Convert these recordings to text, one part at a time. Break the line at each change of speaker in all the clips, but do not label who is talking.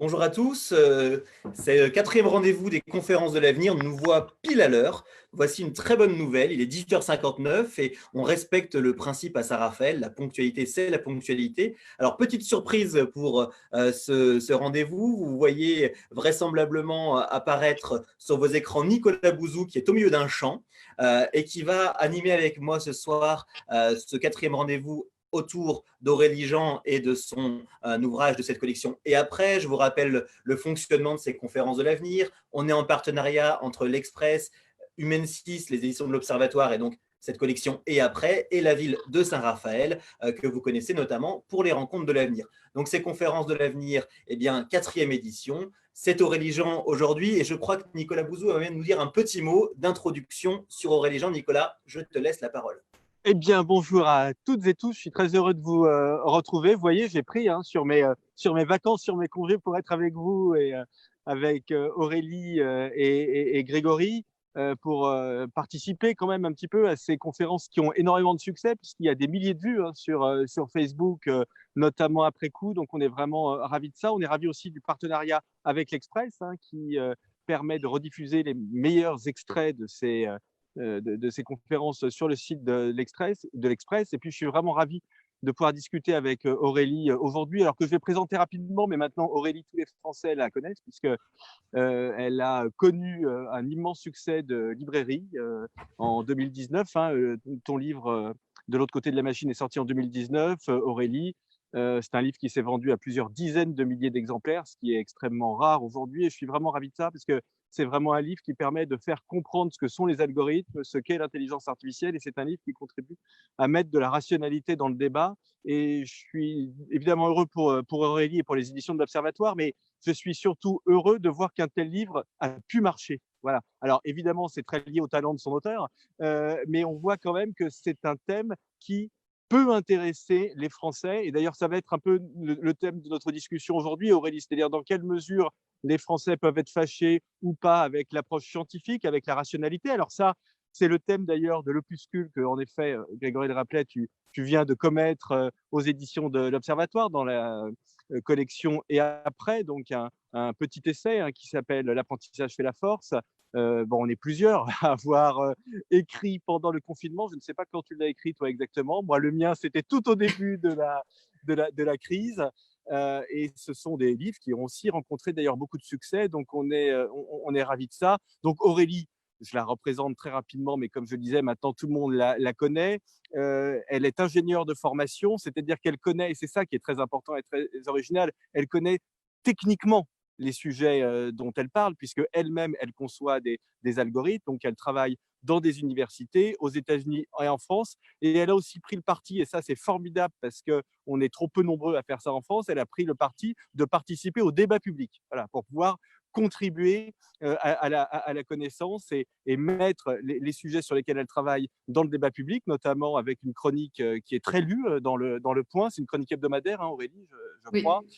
Bonjour à tous, c'est le quatrième rendez-vous des conférences de l'avenir, nous voit pile à l'heure. Voici une très bonne nouvelle, il est 18h59 et on respecte le principe à Saint-Raphaël, la ponctualité c'est la ponctualité. Alors petite surprise pour ce rendez-vous, vous voyez vraisemblablement apparaître sur vos écrans Nicolas Bouzou qui est au milieu d'un champ et qui va animer avec moi ce soir ce quatrième rendez-vous autour d'Aurélie Jean et de son ouvrage de cette collection. Et après, je vous rappelle le fonctionnement de ces conférences de l'avenir. On est en partenariat entre l'Express, Humain6, les éditions de l'Observatoire et donc cette collection et après, et la ville de Saint-Raphaël, que vous connaissez notamment pour les rencontres de l'avenir. Donc ces conférences de l'avenir, eh bien, quatrième édition, c'est Aurélie Jean aujourd'hui, et je crois que Nicolas Bouzou va même nous dire un petit mot d'introduction sur Aurélie Jean. Nicolas, je te laisse la parole.
Eh bien, bonjour à toutes et tous. Je suis très heureux de vous retrouver. Vous voyez, j'ai pris sur mes vacances, sur mes congés pour être avec vous et avec Aurélie et Grégory pour participer quand même un petit peu à ces conférences qui ont énormément de succès puisqu'il y a des milliers de vues sur Facebook, notamment après coup. Donc, on est vraiment ravis de ça. On est ravis aussi du partenariat avec l'Express qui permet de rediffuser les meilleurs extraits de ces conférences sur le site de l'Express. Et puis, je suis vraiment ravi de pouvoir discuter avec Aurélie aujourd'hui, alors que je vais présenter rapidement, mais maintenant, Aurélie, tous les Français la connaissent, puisque elle a connu un immense succès de librairie en 2019. Ton livre De l'autre côté de la machine est sorti en 2019, Aurélie. C'est un livre qui s'est vendu à plusieurs dizaines de milliers d'exemplaires, ce qui est extrêmement rare aujourd'hui. Et je suis vraiment ravi de ça parce que c'est vraiment un livre qui permet de faire comprendre ce que sont les algorithmes, ce qu'est l'intelligence artificielle. Et c'est un livre qui contribue à mettre de la rationalité dans le débat. Et je suis évidemment heureux pour Aurélie et pour les éditions de l'Observatoire, mais je suis surtout heureux de voir qu'un tel livre a pu marcher. Voilà. Alors évidemment, c'est très lié au talent de son auteur, mais on voit quand même que c'est un thème qui peut intéresser les Français. Et d'ailleurs, ça va être un peu le thème de notre discussion aujourd'hui, Aurélie, c'est-à-dire dans quelle mesure les Français peuvent être fâchés ou pas avec l'approche scientifique, avec la rationalité. Alors ça, c'est le thème d'ailleurs de l'opuscule que, en effet, Grégory le rappelait, tu viens de commettre aux éditions de l'Observatoire dans la collection Et après, donc un petit essai qui s'appelle L'apprentissage fait la force. On est plusieurs à avoir écrit pendant le confinement. Je ne sais pas quand tu l'as écrit, toi, exactement. Moi, le mien, c'était tout au début de la crise. Et ce sont des livres qui ont aussi rencontré d'ailleurs beaucoup de succès. Donc, on est ravis de ça. Donc, Aurélie, je la représente très rapidement, mais comme je le disais, maintenant, tout le monde la connaît. Elle est ingénieure de formation, c'est-à-dire qu'elle connaît, et c'est ça qui est très important et très original, elle connaît techniquement les sujets dont elle parle, puisque elle-même, elle conçoit des algorithmes, donc elle travaille dans des universités, aux États-Unis et en France, et elle a aussi pris le parti, et ça c'est formidable parce qu'on est trop peu nombreux à faire ça en France, elle a pris le parti de participer au débat public, voilà, pour pouvoir contribuer à la connaissance et mettre les sujets sur lesquels elle travaille dans le débat public, notamment avec une chronique qui est très lue dans le Point. C'est une chronique hebdomadaire, Aurélie, je crois.
Oui.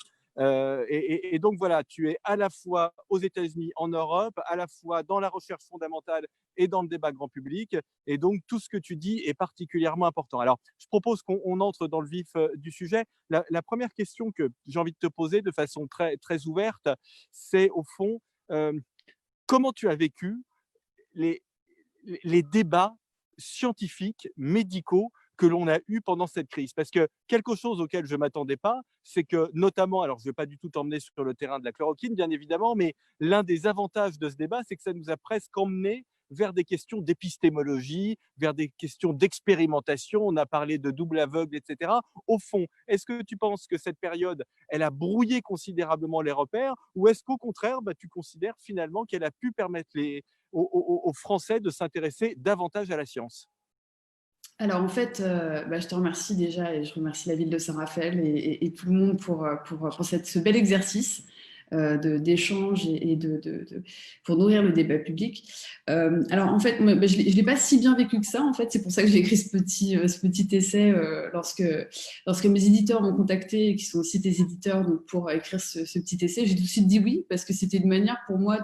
Et donc voilà, tu es à la fois aux États-Unis, en Europe, à la fois dans la recherche fondamentale et dans le débat grand public. Et donc tout ce que tu dis est particulièrement important. Alors, je propose qu'on entre dans le vif du sujet. La première question que j'ai envie de te poser de façon très, très ouverte, c'est au fond, euh, comment tu as vécu les, les débats scientifiques, médicaux que l'on a eu pendant cette crise. Parce que quelque chose auquel je ne m'attendais pas, c'est que notamment, alors je ne vais pas du tout t'emmener sur le terrain de la chloroquine, bien évidemment, mais l'un des avantages de ce débat, c'est que ça nous a presque emmenés vers des questions d'épistémologie, vers des questions d'expérimentation. On a parlé de double aveugle, etc. Au fond, est-ce que tu penses que cette période, elle a brouillé considérablement les repères, ou est-ce qu'au contraire, tu considères finalement qu'elle a pu permettre aux Français de s'intéresser davantage à la science?
Alors en fait, je te remercie déjà et je remercie la ville de Saint-Raphaël et tout le monde pour ce bel exercice d'échange pour nourrir le débat public. Alors en fait, moi, je ne l'ai pas si bien vécu que ça. En fait, c'est pour ça que j'ai écrit ce petit essai lorsque mes éditeurs m'ont contacté, et qui sont aussi des éditeurs, donc, pour écrire ce petit essai. J'ai tout de suite dit oui, parce que c'était une manière pour moi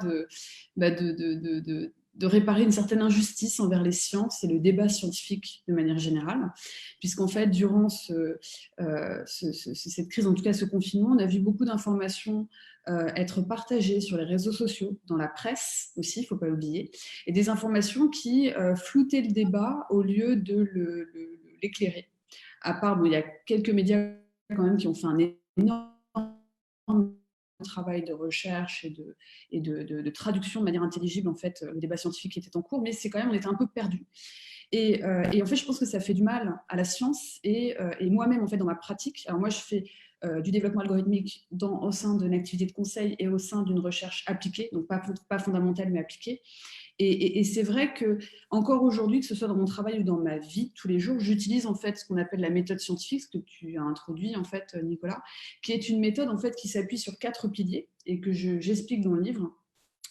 de réparer une certaine injustice envers les sciences et le débat scientifique de manière générale, puisqu'en fait, durant cette crise, en tout cas ce confinement, on a vu beaucoup d'informations être partagées sur les réseaux sociaux, dans la presse aussi, il ne faut pas l'oublier, et des informations qui floutaient le débat au lieu de l'éclairer. À part, bon, il y a quelques médias quand même qui ont fait un énorme travail de recherche et de traduction de manière intelligible, en fait, le débat scientifique qui était en cours, mais c'est quand même, on était un peu perdu. Et en fait, je pense que ça fait du mal à la science et moi-même, en fait, dans ma pratique. Alors moi, je fais du développement algorithmique au sein d'une activité de conseil et au sein d'une recherche appliquée, donc pas fondamentale, mais appliquée. Et c'est vrai que encore aujourd'hui, que ce soit dans mon travail ou dans ma vie tous les jours, j'utilise en fait ce qu'on appelle la méthode scientifique, ce que tu as introduit en fait, Nicolas, qui est une méthode en fait qui s'appuie sur 4 piliers et que j'explique dans le livre.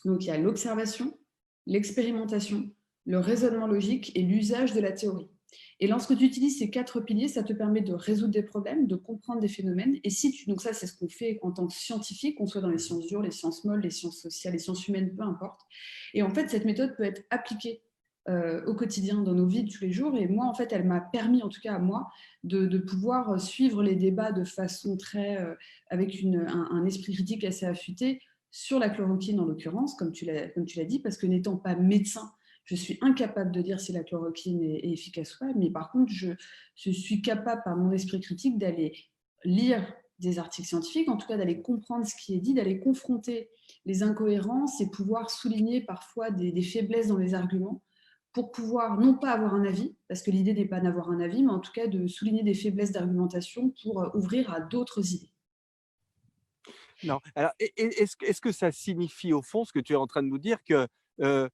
Donc il y a l'observation, l'expérimentation, le raisonnement logique et l'usage de la théorie. Et lorsque tu utilises ces 4 piliers, ça te permet de résoudre des problèmes, de comprendre des phénomènes. Et donc ça, c'est ce qu'on fait en tant que scientifique, qu'on soit dans les sciences dures, les sciences molles, les sciences sociales, les sciences humaines, peu importe. Et en fait, cette méthode peut être appliquée au quotidien, dans nos vies de tous les jours. Et moi, en fait, elle m'a permis, en tout cas à moi, de pouvoir suivre les débats de façon avec un esprit critique assez affûté sur la chloroquine en l'occurrence, comme tu l'as dit, parce que n'étant pas médecin, je suis incapable de dire si la chloroquine est efficace ou pas, mais par contre, je suis capable, par mon esprit critique, d'aller lire des articles scientifiques, en tout cas d'aller comprendre ce qui est dit, d'aller confronter les incohérences et pouvoir souligner parfois des faiblesses dans les arguments pour pouvoir non pas avoir un avis, parce que l'idée n'est pas d'avoir un avis, mais en tout cas de souligner des faiblesses d'argumentation pour ouvrir à d'autres idées.
Non. Alors, est-ce que ça signifie au fond ce que tu es en train de nous dire que euh,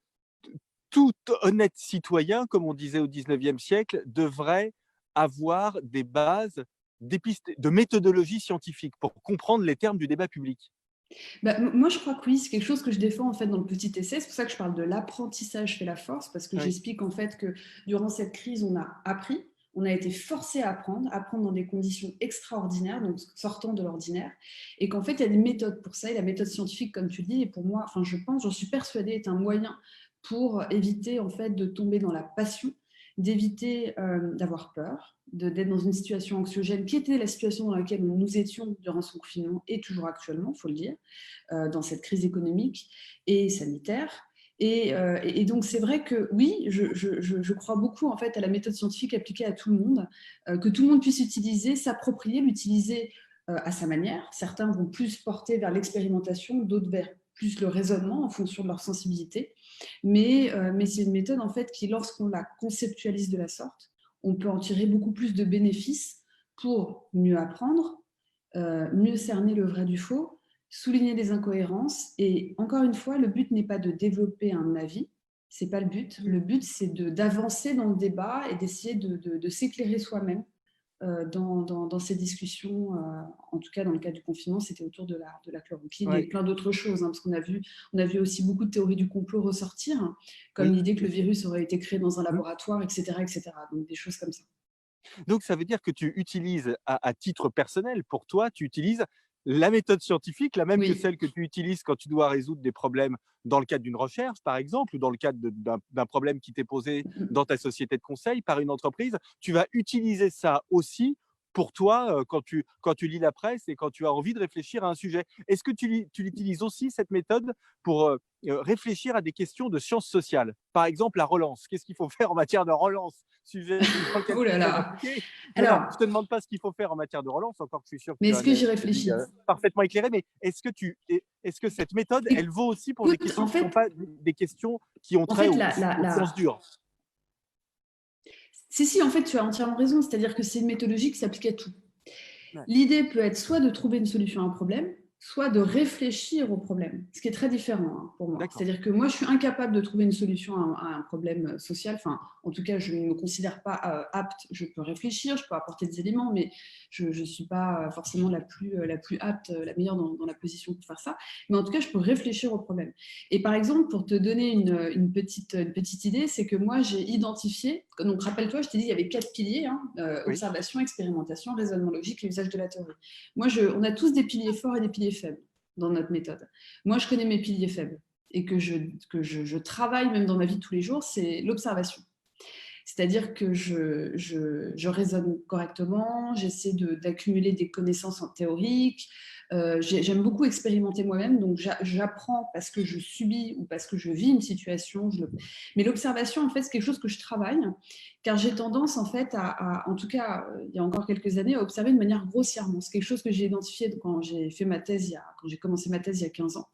tout honnête citoyen, comme on disait au 19e siècle, devrait avoir des bases de méthodologie scientifique pour comprendre les termes du débat public?
Moi, je crois que oui, c'est quelque chose que je défends en fait dans le petit essai. C'est pour ça que je parle de l'apprentissage fait la force, parce que
Oui.
j'explique en fait que durant cette crise, on a appris, on a été forcé à apprendre dans des conditions extraordinaires, donc sortant de l'ordinaire, et qu'en fait, il y a des méthodes pour ça. Et la méthode scientifique, comme tu le dis, et pour moi, enfin, j'en suis persuadée, est un moyen pour éviter en fait de tomber dans la passion, d'éviter d'avoir peur, d'être dans une situation anxiogène, qui était la situation dans laquelle nous étions durant ce confinement et toujours actuellement, il faut le dire, dans cette crise économique et sanitaire. Et donc, c'est vrai que oui, je crois beaucoup en fait à la méthode scientifique appliquée à tout le monde, que tout le monde puisse utiliser, s'approprier, l'utiliser à sa manière. Certains vont plus porter vers l'expérimentation, d'autres vers plus le raisonnement en fonction de leur sensibilité. Mais c'est une méthode en fait qui, lorsqu'on la conceptualise de la sorte, on peut en tirer beaucoup plus de bénéfices pour mieux apprendre, mieux cerner le vrai du faux, souligner des incohérences. Et encore une fois, le but n'est pas de développer un avis, c'est pas le but. Le but, c'est d'avancer dans le débat et d'essayer de s'éclairer soi-même dans ces discussions. En tout cas, dans le cas du confinement, c'était autour de la chloroquine et plein d'autres choses, hein, parce qu'on a vu aussi beaucoup de théories du complot ressortir, comme l'idée que le virus aurait été créé dans un laboratoire, etc., etc. Donc des choses comme ça.
Donc, ça veut dire que tu utilises à titre personnel, pour toi, tu utilises la méthode scientifique, la même que
Oui.
celle que tu utilises quand tu dois résoudre des problèmes dans le cadre d'une recherche, par exemple, ou dans le cadre d'un problème qui t'est posé dans ta société de conseil par une entreprise. Tu vas utiliser ça aussi pour toi quand tu lis la presse et quand tu as envie de réfléchir à un sujet. Est-ce que tu l'utilises aussi, cette méthode, pour réfléchir à des questions de sciences sociales? Par exemple, la relance. Qu'est-ce qu'il faut faire en matière de relance? Sujet dans lequel
Oh
tu
là
es très
là.
impliqué. Non, non,
Alors,
je ne te demande pas ce qu'il faut faire en matière de relance, encore que je suis sûr que
mais
tu as
est-ce
un
que j'y
avis
réfléchis?
parfaitement éclairé, mais est-ce que cette méthode, elle vaut aussi pour des
Écoute,
questions
en
qui ne sont
fait,
pas des questions qui ont
en
trait
fait
aux sciences dures?
si, en fait, tu as entièrement raison. C'est-à-dire que c'est une méthodologie qui s'applique à tout.
Ouais.
L'idée peut être soit de trouver une solution à un problème, soit de réfléchir au problème, ce qui est très différent, hein, pour moi.
D'accord.
C'est-à-dire que moi, je suis incapable de trouver une solution à un problème social. Enfin, en tout cas, je ne me considère pas apte. Je peux réfléchir, je peux apporter des éléments, mais je ne suis pas forcément la plus apte, la meilleure dans la position pour faire ça. Mais en tout cas, je peux réfléchir au problème. Et par exemple, pour te donner une petite idée, c'est que moi, j'ai identifié, donc rappelle-toi, je t'ai dit, il y avait 4 piliers, hein,
Oui.
observation, expérimentation, raisonnement logique et usage de la théorie. Moi, on a tous des piliers forts et des piliers faibles dans notre méthode. Moi, je connais mes piliers faibles. et que je travaille même dans ma vie de tous les jours, c'est l'observation. C'est-à-dire que je raisonne correctement, j'essaie d'accumuler des connaissances en théorique, j'aime beaucoup expérimenter moi-même, donc j'apprends parce que je subis ou parce que je vis une situation. Mais l'observation, en fait, c'est quelque chose que je travaille, car j'ai tendance, en fait, en tout cas, il y a encore quelques années, à observer de manière grossièrement. C'est quelque chose que j'ai identifié quand j'ai fait ma thèse, quand j'ai commencé ma thèse il y a 15 ans.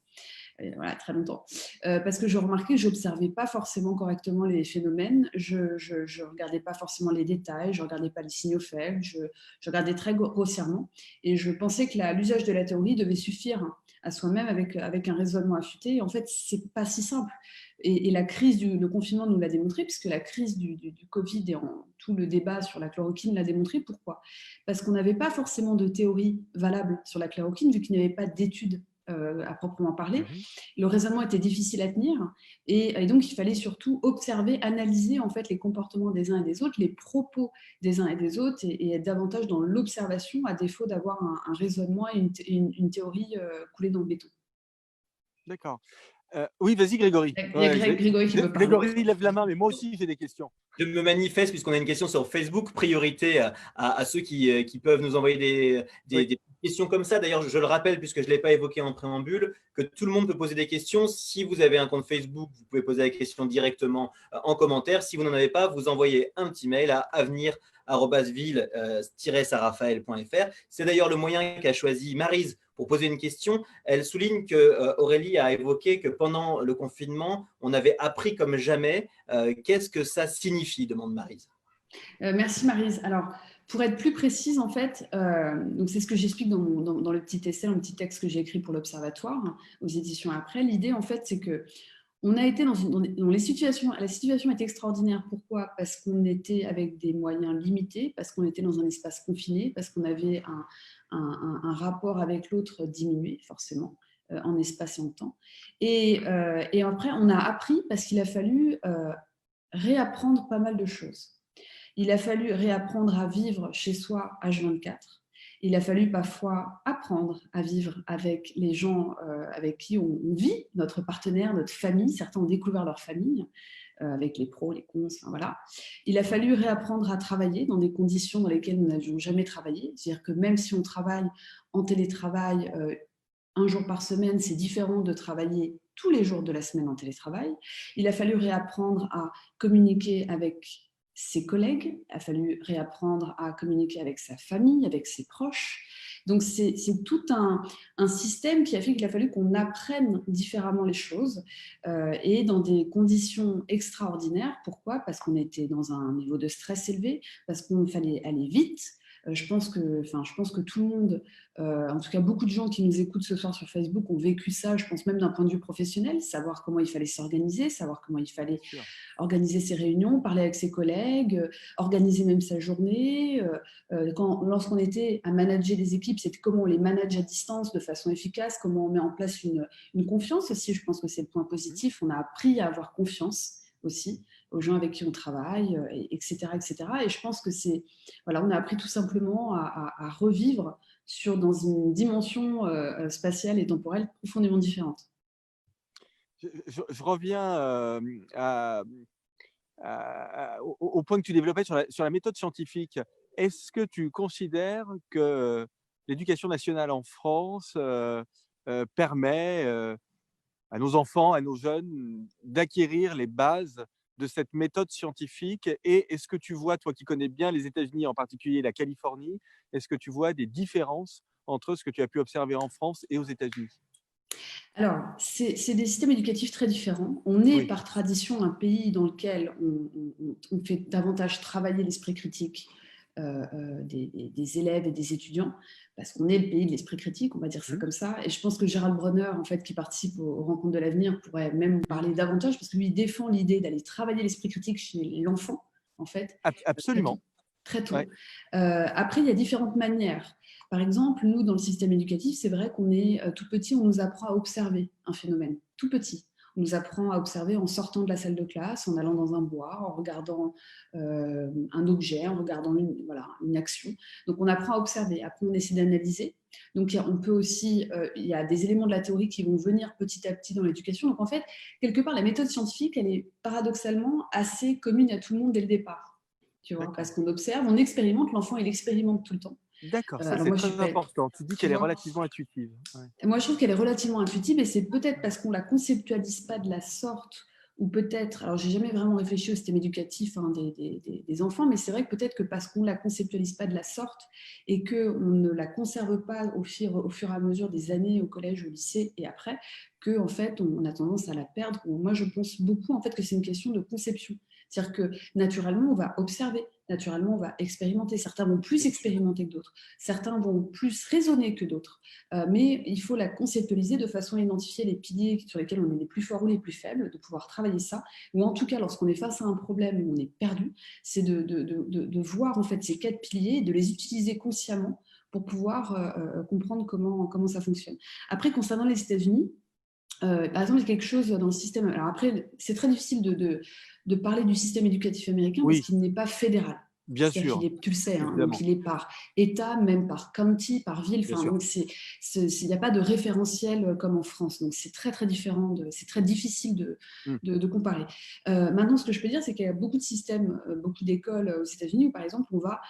Voilà, très longtemps. Parce que je remarquais que je n'observais pas forcément correctement les phénomènes, je ne regardais pas forcément les détails, je ne regardais pas les signaux faibles, je regardais très grossièrement. Et je pensais que l'usage de la théorie devait suffire à soi-même avec un raisonnement affûté. Et en fait, ce n'est pas si simple. Et la crise le confinement nous l'a démontré, puisque la crise du Covid et tout le débat sur la chloroquine l'a démontré. Pourquoi ? Parce qu'on n'avait pas forcément de théorie valable sur la chloroquine, vu qu'il n'y avait pas d'études à proprement parler. Le raisonnement était difficile à tenir et donc il fallait surtout observer, analyser en fait les comportements des uns et des autres, les propos des uns et des autres et être davantage dans l'observation à défaut d'avoir un raisonnement et une théorie coulée dans le béton.
D'accord. Oui, vas-y Grégory.
Il y a Grégory qui veut parler.
Grégory lève la main, mais moi aussi j'ai des questions.
Je me manifeste puisqu'on a une question sur Facebook, priorité à ceux qui peuvent nous envoyer des questions comme ça. D'ailleurs, je le rappelle, puisque je ne l'ai pas évoqué en préambule, que tout le monde peut poser des questions. Si vous avez un compte Facebook, vous pouvez poser la question directement en commentaire. Si vous n'en avez pas, vous envoyez un petit mail à avenir@ville-saraphaël.fr. C'est d'ailleurs le moyen qu'a choisi Maryse pour poser une question. Elle souligne que Aurélie a évoqué que pendant le confinement, on avait appris comme jamais. Qu'est-ce que ça signifie, demande Maryse.
Merci Maryse. Alors, pour être plus précise, en fait, donc c'est ce que j'explique dans le petit essai, un petit texte que j'ai écrit pour l'Observatoire, aux éditions Après. L'idée, en fait, c'est que on a été dans les situations, la situation est extraordinaire. Pourquoi ? Parce qu'on était avec des moyens limités, parce qu'on était dans un espace confiné, parce qu'on avait un rapport avec l'autre diminué, forcément, en espace et en temps. Et après, on a appris parce qu'il a fallu réapprendre pas mal de choses. Il a fallu réapprendre à vivre chez soi H24. Il a fallu parfois apprendre à vivre avec les gens avec qui on vit, notre partenaire, notre famille. Certains ont découvert leur famille avec les pros, les cons, enfin, voilà. Il a fallu réapprendre à travailler dans des conditions dans lesquelles nous n'avions jamais travaillé. C'est-à-dire que même si on travaille en télétravail un jour par semaine, c'est différent de travailler tous les jours de la semaine en télétravail. Il a fallu réapprendre à communiquer avec ses collègues, il a fallu réapprendre à communiquer avec sa famille, avec ses proches. Donc, c'est tout un système qui a fait qu'il a fallu qu'on apprenne différemment les choses et dans des conditions extraordinaires. Pourquoi ? Parce qu'on était dans un niveau de stress élevé, parce qu'il fallait aller vite. Je pense que tout le monde, en tout cas beaucoup de gens qui nous écoutent ce soir sur Facebook ont vécu ça, je pense même d'un point de vue professionnel, savoir comment il fallait s'organiser, savoir comment il fallait organiser ses réunions, parler avec ses collègues, organiser même sa journée. Lorsqu'on était à manager des équipes, c'était comment on les manage à distance de façon efficace, comment on met en place une confiance aussi. Je pense que c'est le point positif. On a appris à avoir confiance aussi aux gens avec qui on travaille, etc., etc. Et je pense que on a appris tout simplement à revivre dans une dimension spatiale et temporelle profondément différente.
Je reviens au point que tu développais sur la méthode scientifique. Est-ce que tu considères que l'éducation nationale en France permet à nos enfants, à nos jeunes, d'acquérir les bases de cette méthode scientifique? Et est-ce que tu vois, toi qui connais bien les États-Unis, en particulier la Californie, est-ce que tu vois des différences entre ce que tu as pu observer en France et aux États-Unis?
Alors, c'est des systèmes éducatifs très différents. On est par tradition un pays dans lequel on fait davantage travailler l'esprit critique des élèves et des étudiants, parce qu'on est le pays de l'esprit critique, on va dire ça comme ça. Et je pense que Gérald Bronner, en fait, qui participe aux Rencontres de l'avenir, pourrait même parler davantage, parce que lui, il défend l'idée d'aller travailler l'esprit critique chez l'enfant, en fait.
Absolument.
Très tôt. Après, il y a différentes manières. Par exemple, nous, dans le système éducatif, c'est vrai qu'on est tout petit, on nous apprend à observer un phénomène, tout petit. nous apprend à observer en sortant de la salle de classe, en allant dans un bois, en regardant un objet, en regardant une action. Donc, on apprend à observer. Après, on essaie d'analyser. Donc, on peut aussi, il y a des éléments de la théorie qui vont venir petit à petit dans l'éducation. Donc, en fait, quelque part, la méthode scientifique, elle est paradoxalement assez commune à tout le monde dès le départ. Tu vois, parce qu'on observe, on expérimente, l'enfant, il expérimente tout le temps.
D'accord, ça
Alors
c'est
moi, je
très
suis pas,
important. Tu dis
tu
qu'elle est
vois,
relativement intuitive. Ouais.
moi, je trouve qu'elle est relativement intuitive et c'est peut-être parce qu'on ne la conceptualise pas de la sorte ou peut-être, alors j'ai jamais vraiment réfléchi au système éducatif des enfants, mais c'est vrai que peut-être que parce qu'on ne la conceptualise pas de la sorte et qu'on ne la conserve pas au fur et à mesure des années au collège, au lycée et après, qu'en fait, on a tendance à la perdre. Moi, je pense beaucoup en fait que c'est une question de conception. C'est-à-dire que naturellement, on va observer, naturellement, on va expérimenter. Certains vont plus expérimenter que d'autres, certains vont plus raisonner que d'autres. Mais il faut la conceptualiser de façon à identifier les piliers sur lesquels on est les plus forts ou les plus faibles, de pouvoir travailler ça. Ou en tout cas, lorsqu'on est face à un problème où on est perdu, c'est de voir en fait ces 4 piliers et de les utiliser consciemment pour pouvoir comprendre comment ça fonctionne. Après, concernant les États-Unis, par exemple, il y a quelque chose dans le système. Alors après, c'est très difficile de parler du système éducatif américain parce
Oui,
qu'il n'est pas fédéral.
bien
C'est-à-dire qu'il
sûr,
est, tu le sais, hein,
évidemment.
donc il est par État, même par county, par ville.
Bien
Enfin,
sûr.
donc il n'y a pas de référentiel comme en France. Donc c'est très très différent. C'est très difficile
Mm.
de comparer. Maintenant, ce que je peux dire, c'est qu'il y a beaucoup de systèmes, beaucoup d'écoles aux États-Unis où, par exemple, on va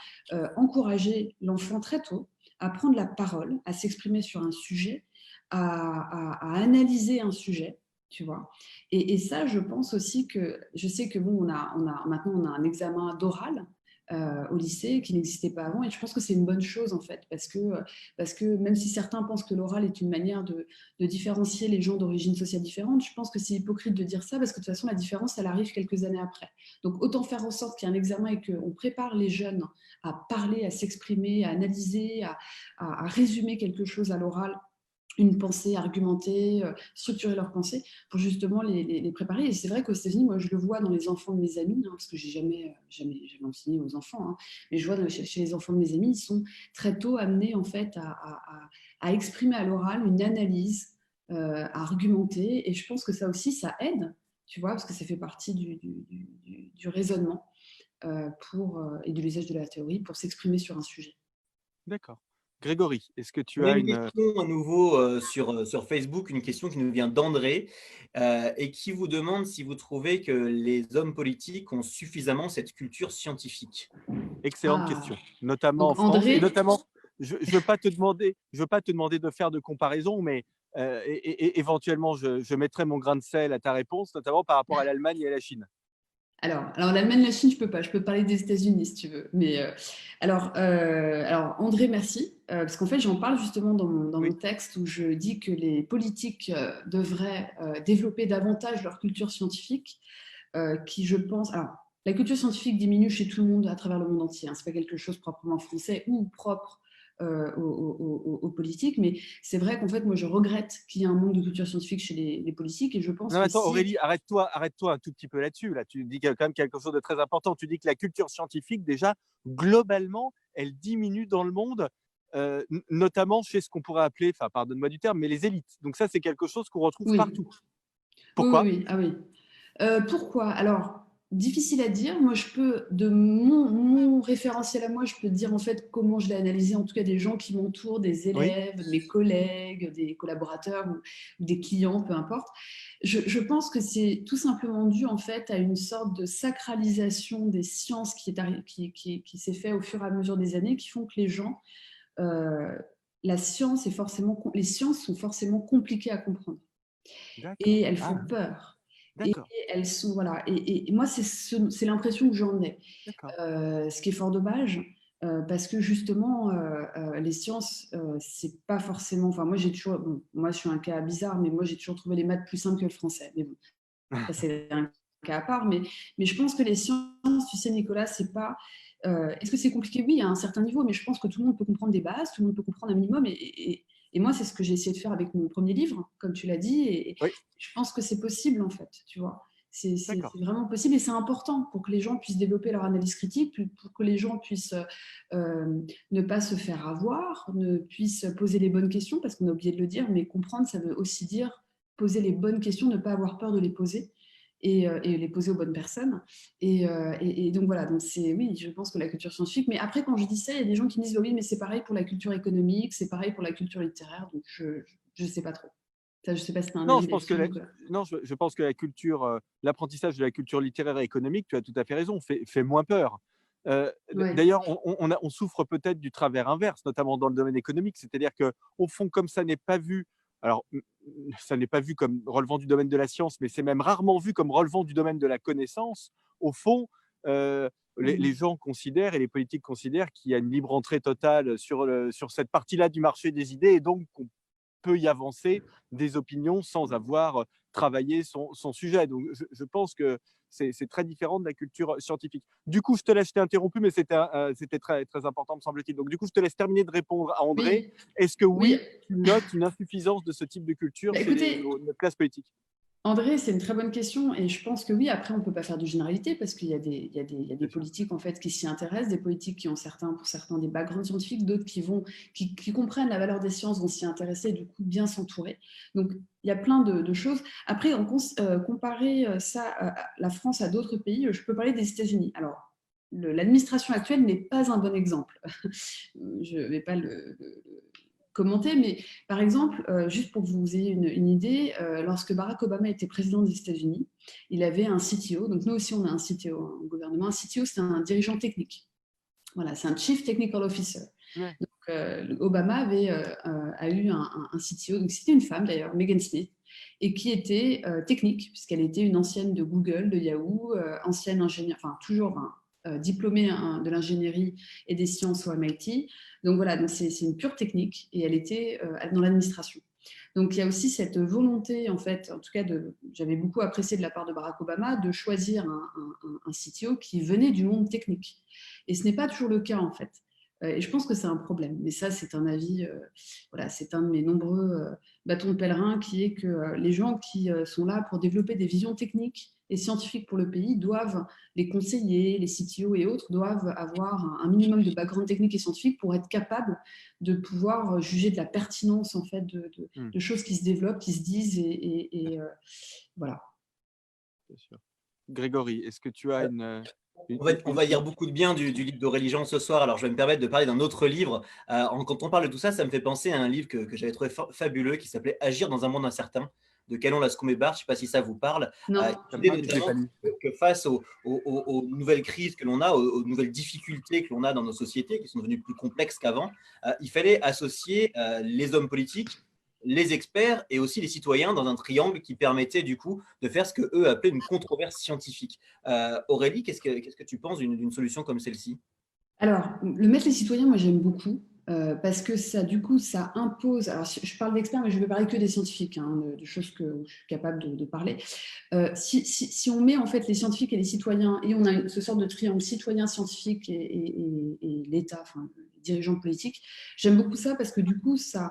encourager l'enfant très tôt à prendre la parole, à s'exprimer sur un sujet, à analyser un sujet, tu vois. Et ça, je pense aussi que, je sais que bon, maintenant on a un examen d'oral au lycée qui n'existait pas avant, et je pense que c'est une bonne chose en fait, parce que même si certains pensent que l'oral est une manière de différencier les gens d'origine sociale différente, je pense que c'est hypocrite de dire ça, parce que de toute façon la différence elle arrive quelques années après. Donc autant faire en sorte qu'il y ait un examen et qu'on prépare les jeunes à parler, à s'exprimer, à analyser, à résumer quelque chose à l'oral, une pensée argumentée, structurer leur pensée pour justement les préparer. Et c'est vrai qu'aux États-Unis, moi je le vois dans les enfants de mes amis, hein, parce que j'ai jamais enseigné aux enfants, hein, mais je vois chez les enfants de mes amis, ils sont très tôt amenés en fait à exprimer à l'oral une analyse, à argumenter. Et je pense que ça aussi, ça aide, tu vois, parce que ça fait partie du raisonnement et de l'usage de la théorie pour s'exprimer sur un sujet.
D'accord. Grégory, est-ce que
On
tu
a
as
une
une…
question à nouveau sur Facebook, une question qui nous vient d'André et qui vous demande si vous trouvez que les hommes politiques ont suffisamment cette culture scientifique.
Excellente
Ah,
question, notamment en
donc
France, et
André,
notamment, je ne veux pas te demander de faire de comparaison, mais éventuellement, je mettrai mon grain de sel à ta réponse, notamment par rapport à l'Allemagne et à la Chine.
alors l'Allemagne, la Chine, je peux pas. Je peux parler des États-Unis si tu veux. Mais alors André, merci, parce qu'en fait, j'en parle justement dans mon
Oui,
texte où je dis que les politiques devraient développer davantage leur culture scientifique, qui, je pense, alors la culture scientifique diminue chez tout le monde à travers le monde entier. Hein. C'est pas quelque chose proprement français ou propre aux politiques, mais c'est vrai qu'en fait, moi, je regrette qu'il y ait un manque de culture scientifique chez les politiques, et je pense
non,
que
attends,
si…
Aurélie, arrête-toi un tout petit peu là-dessus. Là, tu dis qu'il y a quand même quelque chose de très important. Tu dis que la culture scientifique, déjà, globalement, elle diminue dans le monde, notamment chez ce qu'on pourrait appeler, enfin, pardonne-moi du terme, mais les élites. Donc ça, c'est quelque chose qu'on retrouve
Oui,
partout.
oui, oui,
Pourquoi?
oui. Ah oui. Pourquoi? Alors, difficile à dire. Moi, je peux, de mon référentiel à moi, je peux te dire en fait comment je l'ai analysé, en tout cas des gens qui m'entourent, des
Oui,
élèves, mes collègues, des collaborateurs ou des clients, peu importe. Je pense que c'est tout simplement dû en fait à une sorte de sacralisation des sciences qui s'est fait au fur et à mesure des années, qui font que les gens, euh, les sciences sont forcément compliquées à comprendre et
d'accord.
elles
Ah,
font peur. Et
d'accord,
elles sont, voilà. Et moi, c'est l'impression que j'en ai.
d'accord.
Ce qui est fort dommage, parce que justement, les sciences, c'est pas forcément. Enfin, moi, moi, je suis un cas bizarre, mais moi, j'ai toujours trouvé les maths plus simples que le français. Mais bon, ça, c'est un cas à part. Mais je pense que les sciences, tu sais, Nicolas, c'est pas. Est-ce que c'est compliqué? Oui, à un certain niveau, mais je pense que tout le monde peut comprendre des bases, tout le monde peut comprendre un minimum. Et moi, c'est ce que j'ai essayé de faire avec mon premier livre, comme tu l'as dit. Et
Oui,
je pense que c'est possible, en fait, tu vois. C'est
d'accord.
vraiment possible et c'est important pour que les gens puissent développer leur analyse critique, pour que les gens puissent ne pas se faire avoir, ne puissent poser les bonnes questions, parce qu'on a oublié de le dire, mais comprendre, ça veut aussi dire poser les bonnes questions, ne pas avoir peur de les poser et les poser aux bonnes personnes. Et donc voilà, donc oui, je pense que la culture scientifique, mais après quand je dis ça, il y a des gens qui me disent oui, mais c'est pareil pour la culture économique, c'est pareil pour la culture littéraire, donc je ne sais pas trop. Ça, je ne sais pas si tu as un
Non,
avis
je pense que
là-dessus, Nicolas.
je pense que la culture, l'apprentissage de la culture littéraire et économique, tu as tout à fait raison, fait moins peur.
Ouais.
D'ailleurs, on souffre peut-être du travers inverse, notamment dans le domaine économique, c'est-à-dire qu'au fond, comme ça n'est pas vu, alors ça n'est pas vu comme relevant du domaine de la science, mais c'est même rarement vu comme relevant du domaine de la connaissance. Au fond, heu, les gens considèrent et les politiques considèrent qu'il y a une libre entrée totale sur cette partie-là du marché des idées et donc qu'on peut y avancer des opinions sans avoir travaillé son sujet. Donc, je pense que c'est très différent de la culture scientifique. Du coup, je t'ai interrompu, mais c'était très, très important, me semble-t-il. Donc, du coup, je te laisse terminer de répondre à André.
Oui,
Est-ce que
oui.
oui, tu notes une insuffisance de ce type de culture
Bah,
chez
écoutez,
nos classes politiques?
André, c'est une très bonne question et je pense que oui, après, on ne peut pas faire de généralité parce qu'il y a des
Bien sûr.
politiques en fait, qui s'y intéressent, des politiques qui ont pour certains des backgrounds scientifiques, d'autres qui comprennent la valeur des sciences, vont s'y intéresser et du coup bien s'entourer. Donc, il y a plein de choses. Après, comparer la France à d'autres pays, je peux parler des États-Unis. Alors, l'administration actuelle n'est pas un bon exemple. Je ne vais pas le commenter, mais par exemple, juste pour que vous ayez une idée, lorsque Barack Obama était président des États-Unis, il avait un CTO, donc nous aussi on a un CTO au gouvernement. Un CTO, c'est un dirigeant technique. Voilà, c'est un Chief Technical Officer.
Ouais.
Donc, Obama a eu un CTO, donc c'était une femme d'ailleurs, Megan Smith, et qui était technique, puisqu'elle était une ancienne de Google, de Yahoo, ancienne ingénieure, enfin toujours diplômée de l'ingénierie et des sciences au MIT. Donc voilà, donc c'est une pure technique et elle était dans l'administration. Donc il y a aussi cette volonté, en fait, en tout cas, j'avais beaucoup apprécié de la part de Barack Obama de choisir un CTO qui venait du monde technique. Et ce n'est pas toujours le cas, en fait. Et je pense que c'est un problème. Mais ça, c'est un avis, voilà, c'est un de mes nombreux bâtons de pèlerin qui est que les gens qui sont là pour développer des visions techniques et scientifiques pour le pays doivent, les conseillers, les CTO et autres, doivent avoir un minimum de background technique et scientifique pour être capables de pouvoir juger de la pertinence en fait de choses qui se développent, qui se disent et voilà.
Bien sûr. Grégory, est-ce que tu as
On va dire beaucoup de bien du livre d'Aurélie Jean ce soir. Alors, je vais me permettre de parler d'un autre livre. Quand on parle de tout ça, ça me fait penser à un livre que j'avais trouvé fabuleux qui s'appelait Agir dans un monde incertain de Canon Lascombe-Bart. Je ne sais pas si ça vous parle.
Non.
L'idée notamment que face aux nouvelles crises que l'on a, aux nouvelles difficultés que l'on a dans nos sociétés qui sont devenues plus complexes qu'avant, il fallait associer les hommes politiques, les experts et aussi les citoyens dans un triangle qui permettait du coup de faire ce que eux appelaient une controverse scientifique. Aurélie, qu'est-ce que tu penses d'une solution comme celle-ci?
Alors, le mettre les citoyens, moi j'aime beaucoup. Parce que ça, du coup, ça impose. Alors, je parle d'experts, mais je ne vais parler que des scientifiques, hein, de choses que je suis capable de parler. Si on met en fait les scientifiques et les citoyens, et on a ce sorte de triangle citoyen, scientifique et l'État, enfin, les dirigeants politiques, j'aime beaucoup ça parce que du coup, ça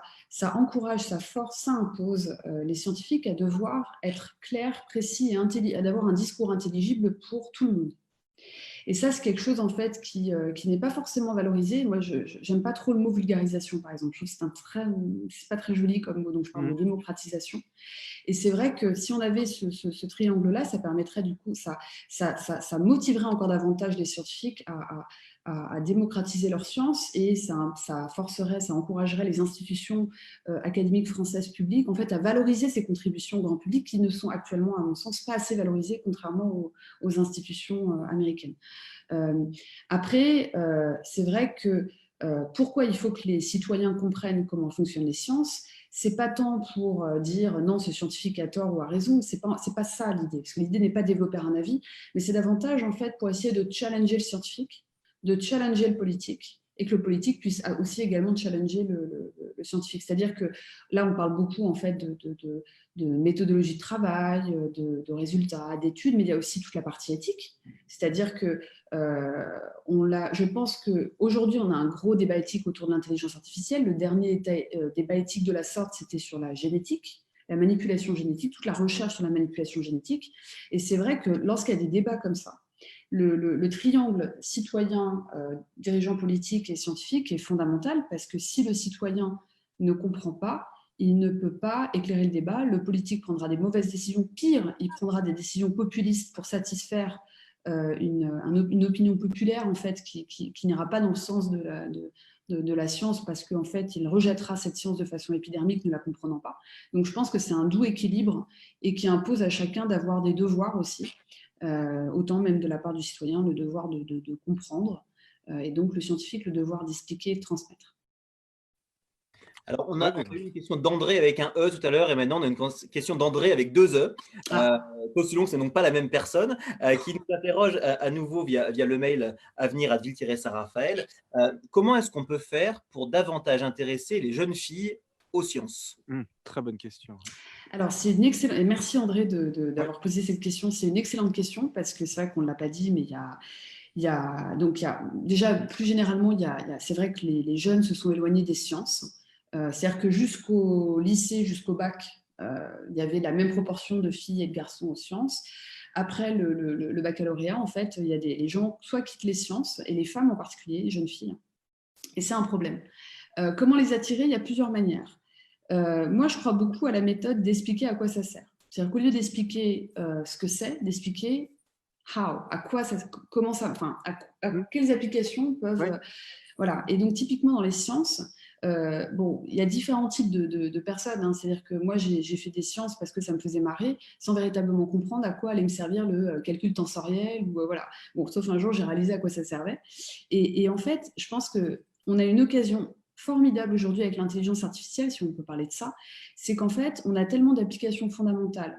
encourage, ça force, ça impose les scientifiques à devoir être clairs, précis et d'avoir un discours intelligible pour tout le monde. Et ça, c'est quelque chose en fait qui n'est pas forcément valorisé. Moi, je n'aime pas trop le mot vulgarisation, par exemple. Je trouve que c'est pas très joli comme mot, donc je parle de démocratisation. Et c'est vrai que si on avait ce triangle-là, ça permettrait du coup, ça motiverait encore davantage les scientifiques à démocratiser leur science et ça forcerait, ça encouragerait les institutions académiques françaises publiques en fait à valoriser ces contributions au grand public qui ne sont actuellement, à mon sens, pas assez valorisées contrairement aux institutions américaines. Après, c'est vrai que pourquoi il faut que les citoyens comprennent comment fonctionnent les sciences, c'est pas tant pour dire non, ce scientifique a tort ou a raison, c'est pas ça l'idée, parce que l'idée n'est pas de développer un avis, mais c'est davantage en fait pour essayer de challenger le scientifique, de challenger le politique, et que le politique puisse aussi également challenger le scientifique. C'est-à-dire que là, on parle beaucoup en fait de méthodologie de travail, de résultats, d'études, mais il y a aussi toute la partie éthique. C'est-à-dire que je pense qu'aujourd'hui, on a un gros débat éthique autour de l'intelligence artificielle. Le dernier débat éthique de la sorte, c'était sur la génétique, la manipulation génétique, toute la recherche sur la manipulation génétique. Et c'est vrai que lorsqu'il y a des débats comme ça, le triangle citoyen, dirigeant politique et scientifique est fondamental parce que si le citoyen ne comprend pas, il ne peut pas éclairer le débat. Le politique prendra des mauvaises décisions. Pire, il prendra des décisions populistes pour satisfaire une opinion populaire en fait, qui n'ira pas dans le sens de la science parce qu'en fait, il rejettera cette science de façon épidermique, ne la comprenant pas. Donc, je pense que c'est un doux équilibre et qui impose à chacun d'avoir des devoirs aussi, autant même de la part du citoyen, le devoir de comprendre et donc le scientifique, le devoir d'expliquer et de transmettre.
Alors, on a eu une question d'André avec un E tout à l'heure, et maintenant on a une question d'André avec 2 E. Postulons que ce n'est donc pas la même personne, qui nous interroge à nouveau via le mail avenir@ville-saint-raphaël. Comment est-ce qu'on peut faire pour davantage intéresser les jeunes filles aux sciences?
Très bonne question.
Alors, c'est une excellente. Et merci André d'avoir posé cette question. C'est une excellente question parce que c'est vrai qu'on ne l'a pas dit, mais déjà, plus généralement, c'est vrai que les jeunes se sont éloignés des sciences. C'est-à-dire que jusqu'au lycée, jusqu'au bac, il y avait la même proportion de filles et de garçons aux sciences. Après le baccalauréat, en fait, il y a les gens soit quittent les sciences, et les femmes en particulier, les jeunes filles. Et c'est un problème. Comment les attirer? Il y a plusieurs manières. Moi, je crois beaucoup à la méthode d'expliquer à quoi ça sert. C'est-à-dire qu'au lieu d'expliquer ce que c'est, d'expliquer how, à quoi ça, comment ça, enfin, à quelles applications peuvent. Voilà. Et donc, typiquement dans les sciences, il y a différents types de personnes. Hein. C'est-à-dire que moi, j'ai fait des sciences parce que ça me faisait marrer, sans véritablement comprendre à quoi allait me servir le calcul tensoriel. Ou, voilà. Bon, sauf un jour, j'ai réalisé à quoi ça servait. Et en fait, je pense qu'on a une occasion formidable aujourd'hui avec l'intelligence artificielle, si on peut parler de ça, c'est qu'en fait, on a tellement d'applications fondamentales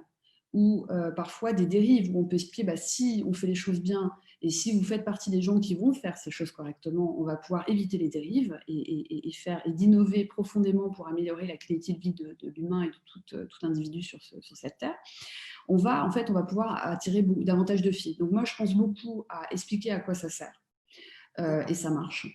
ou parfois des dérives où on peut expliquer si on fait les choses bien et si vous faites partie des gens qui vont faire ces choses correctement, on va pouvoir éviter les dérives et d'innover profondément pour améliorer la qualité de vie de l'humain et de tout individu sur cette terre. On va pouvoir attirer davantage de filles. Donc moi, je pense beaucoup à expliquer à quoi ça sert. Et ça marche.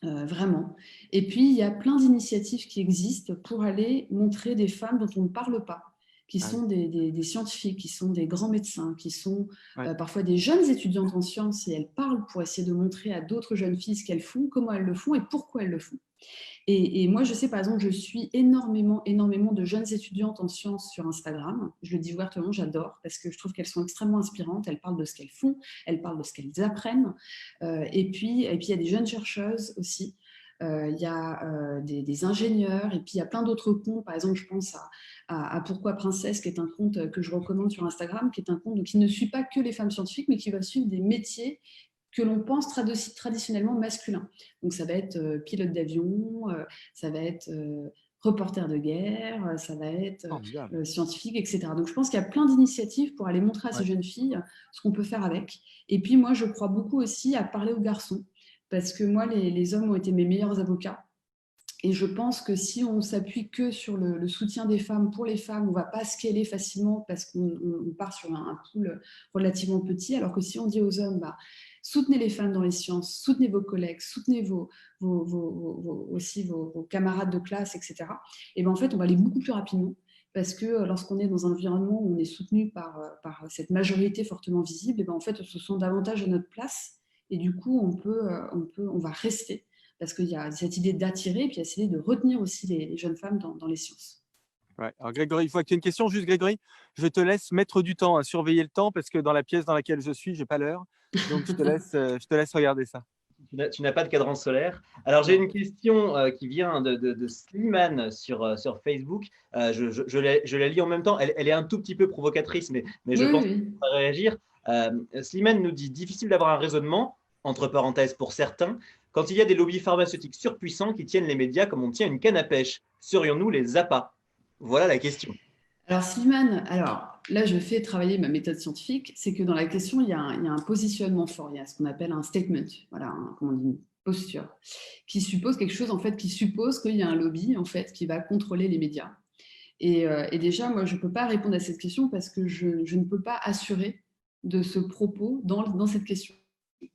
Vraiment. Et puis, il y a plein d'initiatives qui existent pour aller montrer des femmes dont on ne parle pas, qui sont des scientifiques, qui sont des grands médecins, qui sont parfois des jeunes étudiantes en sciences, et elles parlent pour essayer de montrer à d'autres jeunes filles ce qu'elles font, comment elles le font et pourquoi elles le font. Et moi, je sais, par exemple, je suis énormément de jeunes étudiantes en sciences sur Instagram. Je le dis ouvertement, j'adore, parce que je trouve qu'elles sont extrêmement inspirantes. Elles parlent de ce qu'elles font, elles parlent de ce qu'elles apprennent. Et puis, il y a des jeunes chercheuses aussi. Il y a des ingénieurs, et puis il y a plein d'autres comptes. Par exemple, je pense à Pourquoi Princesse, qui est un compte que je recommande sur Instagram, qui est un compte qui ne suit pas que les femmes scientifiques, mais qui va suivre des métiers que l'on pense traditionnellement masculins. Donc ça va être pilote d'avion, ça va être reporter de guerre, ça va être scientifique, etc. Donc je pense qu'il y a plein d'initiatives pour aller montrer à ces jeunes filles ce qu'on peut faire avec. Et puis moi, je crois beaucoup aussi à parler aux garçons, parce que moi, les hommes ont été mes meilleurs avocats. Et je pense que si on s'appuie que sur le soutien des femmes pour les femmes, on ne va pas scaler facilement parce qu'on part sur un pool relativement petit, alors que si on dit aux hommes, soutenez les femmes dans les sciences, soutenez vos collègues, soutenez aussi vos camarades de classe, etc. Et en fait, on va aller beaucoup plus rapidement parce que lorsqu'on est dans un environnement où on est soutenu par cette majorité fortement visible, et en fait, on se sent davantage à notre place et du coup, on va rester. Parce qu'il y a cette idée d'attirer, et puis essayer de retenir aussi les jeunes femmes dans les sciences.
Ouais. Alors Grégory, il faut que tu aies une question. Juste Grégory, je te laisse mettre du temps à surveiller le temps parce que dans la pièce dans laquelle je suis, je n'ai pas l'heure. Donc je te laisse regarder ça.
Tu n'as pas de cadran solaire. Alors j'ai une question qui vient de Slimane sur Facebook. Je la lis en même temps. Elle est un tout petit peu provocatrice, mais je pense qu'on va réagir. Slimane nous dit « Difficile d'avoir un raisonnement, entre parenthèses pour certains, quand il y a des lobbies pharmaceutiques surpuissants qui tiennent les médias comme on tient une canne à pêche. Serions-nous les appâts ?» Voilà la question.
Alors Slimane, là je fais travailler ma méthode scientifique, c'est que dans la question il y a un positionnement fort, il y a ce qu'on appelle un statement, voilà, comment on dit, une posture, qui suppose quelque chose en fait, qui suppose qu'il y a un lobby en fait qui va contrôler les médias. Et déjà moi je ne peux pas répondre à cette question parce que je ne peux pas assurer de ce propos dans cette question.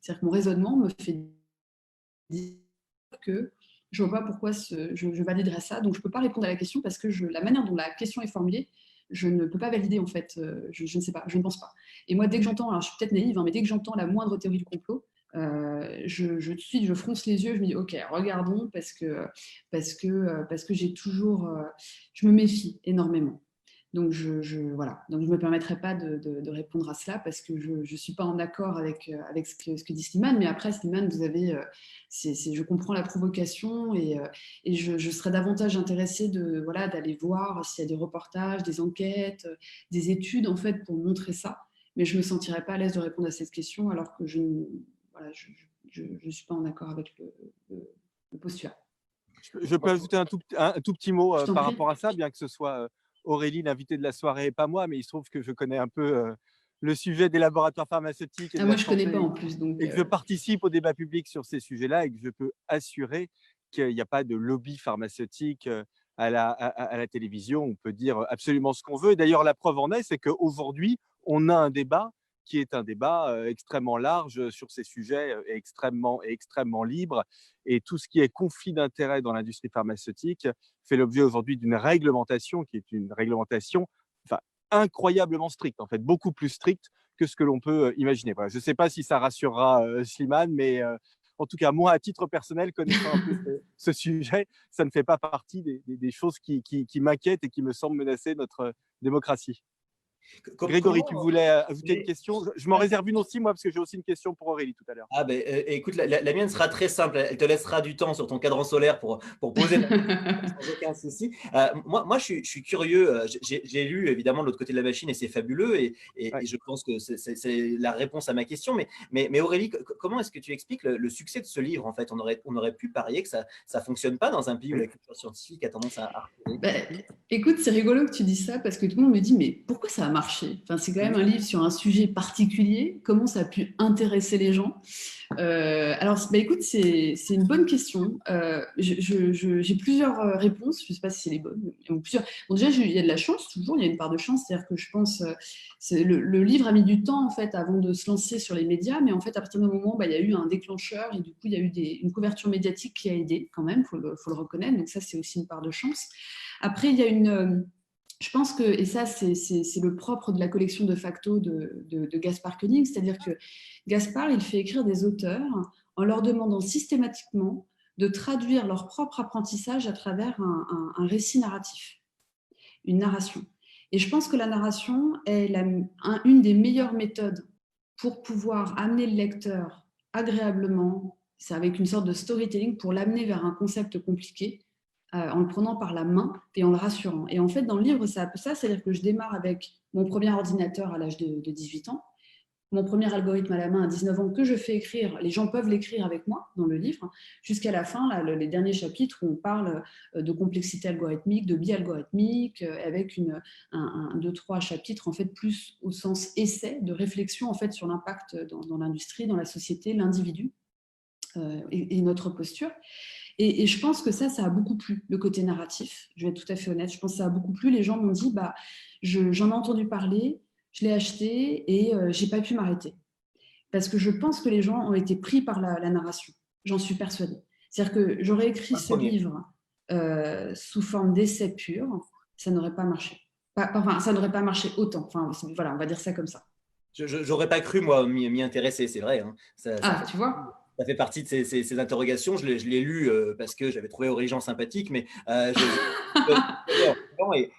C'est-à-dire que mon raisonnement me fait dire que je ne vois pas pourquoi je validerais ça. Donc, je ne peux pas répondre à la question parce que la manière dont la question est formulée, je ne peux pas valider, en fait. Je ne sais pas, je ne pense pas. Et moi, dès que j'entends, alors je suis peut-être naïve, mais dès que j'entends la moindre théorie du complot, tout de suite, je fronce les yeux, je me dis, OK, regardons, parce que j'ai toujours, je me méfie énormément. Donc, voilà. Donc, je ne me permettrai pas de répondre à cela parce que je ne suis pas en accord avec ce que dit Slimane. Mais après, Slimane, vous avez, je comprends la provocation et je serais davantage intéressée d'aller voir s'il y a des reportages, des enquêtes, des études, en fait, pour montrer ça. Mais je ne me sentirais pas à l'aise de répondre à cette question alors que je ne suis pas en accord avec le postulat.
Je peux ajouter un tout petit mot par
prie.
rapport à ça, bien que ce soit Aurélie, l'invitée de la soirée, et pas moi, mais il se trouve que je connais un peu le sujet des laboratoires pharmaceutiques et de
moi,
la
je ne connais
santé,
pas en plus. Donc,
et que je participe au débat public sur ces sujets-là, et que je peux assurer qu'il n'y a pas de lobby pharmaceutique à la télévision. On peut dire absolument ce qu'on veut. Et d'ailleurs, la preuve en est, c'est qu'aujourd'hui, on a un débat qui est un débat extrêmement large sur ces sujets, extrêmement libre. Et tout ce qui est conflit d'intérêts dans l'industrie pharmaceutique fait l'objet aujourd'hui d'une réglementation qui est une réglementation incroyablement stricte, en fait, beaucoup plus stricte que ce que l'on peut imaginer. Voilà. Je ne sais pas si ça rassurera Slimane, mais en tout cas, moi, à titre personnel, connaissant un peu ce sujet, ça ne fait pas partie des choses qui m'inquiètent et qui me semblent menacer notre démocratie. Grégory, tu voulais ajouter une question? Je m'en réserve une aussi, moi, parce que j'ai aussi une question pour Aurélie tout à l'heure.
Ah ben, écoute, la mienne sera très simple. Elle te laissera du temps sur ton cadran solaire pour poser la question sans aucun souci. Moi, je suis curieux. J'ai lu évidemment de l'autre côté de la machine et c'est fabuleux et je pense que c'est la réponse à ma question. Mais Aurélie, comment est-ce que tu expliques le succès de ce livre? En fait, on aurait pu parier que ça ne fonctionne pas dans un pays où la culture scientifique a tendance à reculer.
Écoute, c'est rigolo que tu dises ça parce que tout le monde me dit mais pourquoi ça a marché? Enfin, c'est quand même un livre sur un sujet particulier. Comment ça a pu intéresser les gens? Alors, écoute, c'est une bonne question. J'ai plusieurs réponses. Je ne sais pas si c'est les bonnes. Plusieurs. Bon, déjà, il y a de la chance, toujours. Il y a une part de chance. C'est-à-dire que je pense le livre a mis du temps en fait avant de se lancer sur les médias, mais en fait, à partir d'un moment, il y a eu un déclencheur et du coup, il y a eu une couverture médiatique qui a aidé quand même. Faut le reconnaître. Donc ça, c'est aussi une part de chance. Après, il y a je pense que, et ça c'est le propre de la collection de facto de Gaspard Koenig, c'est-à-dire que Gaspard, il fait écrire des auteurs en leur demandant systématiquement de traduire leur propre apprentissage à travers un récit narratif, une narration. Et je pense que la narration est une des meilleures méthodes pour pouvoir amener le lecteur agréablement, c'est avec une sorte de storytelling pour l'amener vers un concept compliqué, en le prenant par la main et en le rassurant. Et en fait, dans le livre, c'est un peu ça, c'est-à-dire que je démarre avec mon premier ordinateur à l'âge de 18 ans, mon premier algorithme à la main à 19 ans que je fais écrire, les gens peuvent l'écrire avec moi dans le livre, jusqu'à la fin, là, les derniers chapitres où on parle de complexité algorithmique, de biais algorithmique, avec deux, trois chapitres en fait plus au sens essai, de réflexion en fait sur l'impact dans l'industrie, dans la société, l'individu et notre posture. Et je pense que ça a beaucoup plu, le côté narratif. Je vais être tout à fait honnête. Je pense que ça a beaucoup plu. Les gens m'ont dit, j'en ai entendu parler, je l'ai acheté et je n'ai pas pu m'arrêter. Parce que je pense que les gens ont été pris par la narration. J'en suis persuadée. C'est-à-dire que j'aurais écrit ce livre sous forme d'essai pur, ça n'aurait pas marché. Ça n'aurait pas marché autant. Enfin, voilà, on va dire ça comme ça.
J'aurais pas cru, moi, m'y intéresser, c'est vrai. Hein.
Tu vois ?
Ça fait partie de ces interrogations. Je l'ai lu parce que j'avais trouvé Origin sympathique, mais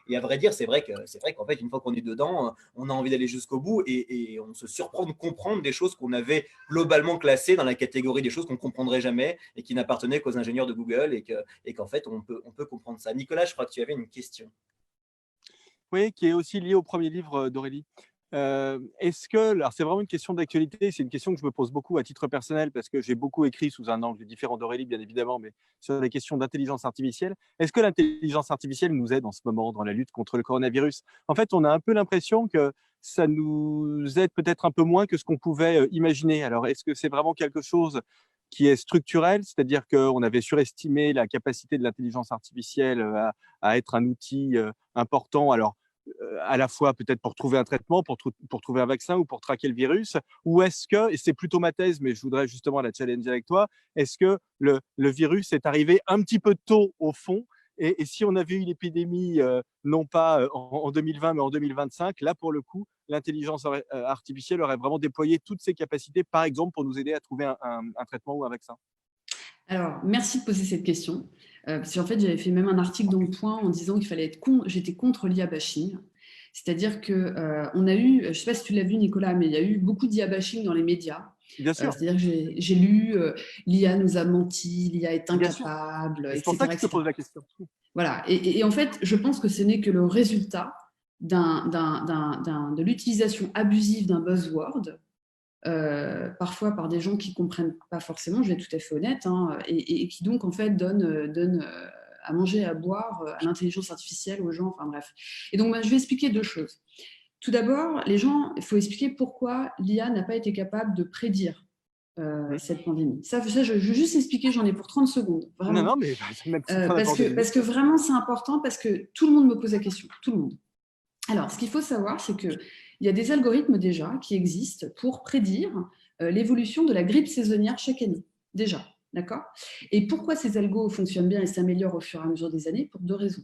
et à vrai dire, c'est vrai qu'en fait, une fois qu'on est dedans, on a envie d'aller jusqu'au bout et on se surprend de comprendre des choses qu'on avait globalement classées dans la catégorie des choses qu'on ne comprendrait jamais et qui n'appartenaient qu'aux ingénieurs de Google et qu'en fait, on peut comprendre ça. Nicolas, je crois que tu avais une question.
Oui, qui est aussi liée au premier livre d'Aurélie. Est-ce que, alors c'est vraiment une question d'actualité, c'est une question que je me pose beaucoup à titre personnel parce que j'ai beaucoup écrit sous un angle différent d'Aurélie, bien évidemment, mais sur les questions d'intelligence artificielle. Est-ce que l'intelligence artificielle nous aide en ce moment dans la lutte contre le coronavirus? En fait, on a un peu l'impression que ça nous aide peut-être un peu moins que ce qu'on pouvait imaginer. Alors, est-ce que c'est vraiment quelque chose qui est structurel, c'est-à-dire qu'on avait surestimé la capacité de l'intelligence artificielle à être un outil important? Alors, à la fois peut-être pour trouver un traitement, pour trouver un vaccin ou pour traquer le virus, ou est-ce que, et c'est plutôt ma thèse, mais je voudrais justement la challenger avec toi, est-ce que le virus est arrivé un petit peu tôt au fond Et si on avait eu une épidémie, non pas en 2020, mais en 2025, là, pour le coup, l'intelligence artificielle aurait vraiment déployé toutes ses capacités, par exemple, pour nous aider à trouver un traitement ou un vaccin.
Alors, merci de poser cette question. Parce qu'en fait, j'avais fait même un article dans Le Point en disant qu'il fallait être j'étais contre l'IA bashing. C'est-à-dire que on a eu, je ne sais pas si tu l'as vu, Nicolas, mais il y a eu beaucoup d'IA bashing dans les médias.
Bien sûr.
C'est-à-dire que j'ai lu l'IA nous a menti, l'IA est
Bien sûr.
incapable,
C'est
etc.
pour ça que je te pose la question.
Voilà. Et en fait, je pense que ce n'est que le résultat de l'utilisation abusive d'un buzzword, parfois par des gens qui ne comprennent pas forcément, je vais être tout à fait honnête, hein, et qui donc en fait donnent à manger, à boire, à l'intelligence artificielle, aux gens, enfin bref. Et donc, je vais expliquer deux choses. Tout d'abord, il faut expliquer pourquoi l'IA n'a pas été capable de prédire cette pandémie. Ça, je veux juste expliquer, j'en ai pour 30 secondes. Vraiment.
Non, mais même
parce que vraiment, c'est important, parce que tout le monde me pose la question, tout le monde. Alors, ce qu'il faut savoir, c'est qu'il y a des algorithmes déjà qui existent pour prédire l'évolution de la grippe saisonnière chaque année, déjà. D'accord ? Et pourquoi ces algos fonctionnent bien et s'améliorent au fur et à mesure des années ? Pour deux raisons.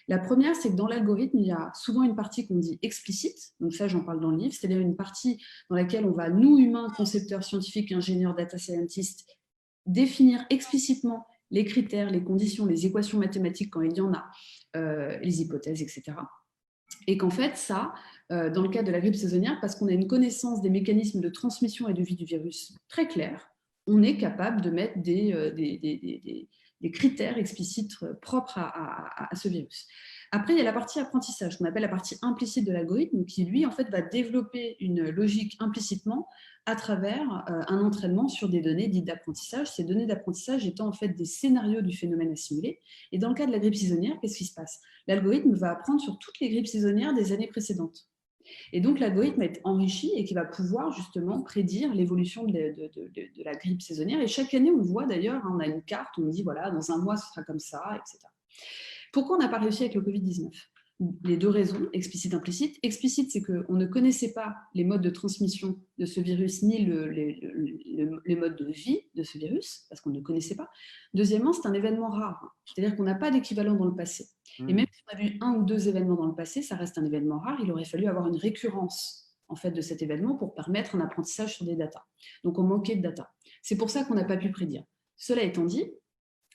La première, c'est que dans l'algorithme, il y a souvent une partie qu'on dit explicite, donc ça j'en parle dans le livre, c'est-à-dire une partie dans laquelle on va, nous humains, concepteurs scientifiques, ingénieurs, data scientists, définir explicitement les critères, les conditions, les équations mathématiques quand il y en a, les hypothèses, etc. Et qu'en fait, ça, dans le cadre de la grippe saisonnière, parce qu'on a une connaissance des mécanismes de transmission et de vie du virus très clairs, on est capable de mettre des critères explicites propres à ce virus. Après, il y a la partie apprentissage, qu'on appelle la partie implicite de l'algorithme, qui, lui, en fait, va développer une logique implicitement à travers un entraînement sur des données dites d'apprentissage, ces données d'apprentissage étant en fait des scénarios du phénomène à simuler. Et dans le cas de la grippe saisonnière, qu'est-ce qui se passe ? L'algorithme va apprendre sur toutes les grippes saisonnières des années précédentes. Et donc, l'algorithme est enrichi et qui va pouvoir justement prédire l'évolution de la grippe saisonnière. Et chaque année, on le voit d'ailleurs, on a une carte, on dit, voilà, dans un mois, ce sera comme ça, etc. Pourquoi on n'a pas réussi avec le Covid-19 ? Les deux raisons, explicite, implicite. Explicite, c'est qu'on ne connaissait pas les modes de transmission de ce virus, ni les modes de vie de ce virus, parce qu'on ne connaissait pas. Deuxièmement, c'est un événement rare, c'est-à-dire qu'on n'a pas d'équivalent dans le passé. Et même si on a vu un ou deux événements dans le passé, ça reste un événement rare, il aurait fallu avoir une récurrence en fait, de cet événement pour permettre un apprentissage sur des datas. Donc on manquait de data. C'est pour ça qu'on n'a pas pu prédire. Cela étant dit,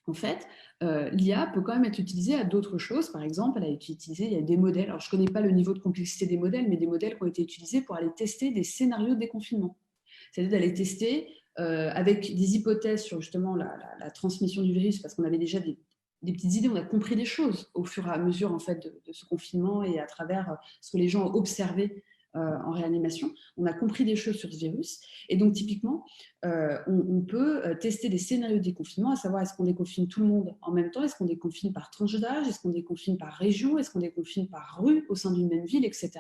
en fait, l'IA peut quand même être utilisée à d'autres choses. Par exemple, il y a des modèles, alors je ne connais pas le niveau de complexité des modèles, mais des modèles qui ont été utilisés pour aller tester des scénarios de déconfinement. C'est-à-dire d'aller tester avec des hypothèses sur justement la transmission du virus, parce qu'on avait déjà des petites idées, on a compris des choses au fur et à mesure en fait, de ce confinement et à travers ce que les gens ont observé en réanimation. On a compris des choses sur ce virus. Et donc, typiquement, on peut tester des scénarios de déconfinement, à savoir est-ce qu'on déconfine tout le monde en même temps, est-ce qu'on déconfine par tranche d'âge, est-ce qu'on déconfine par région, est-ce qu'on déconfine par rue au sein d'une même ville, etc.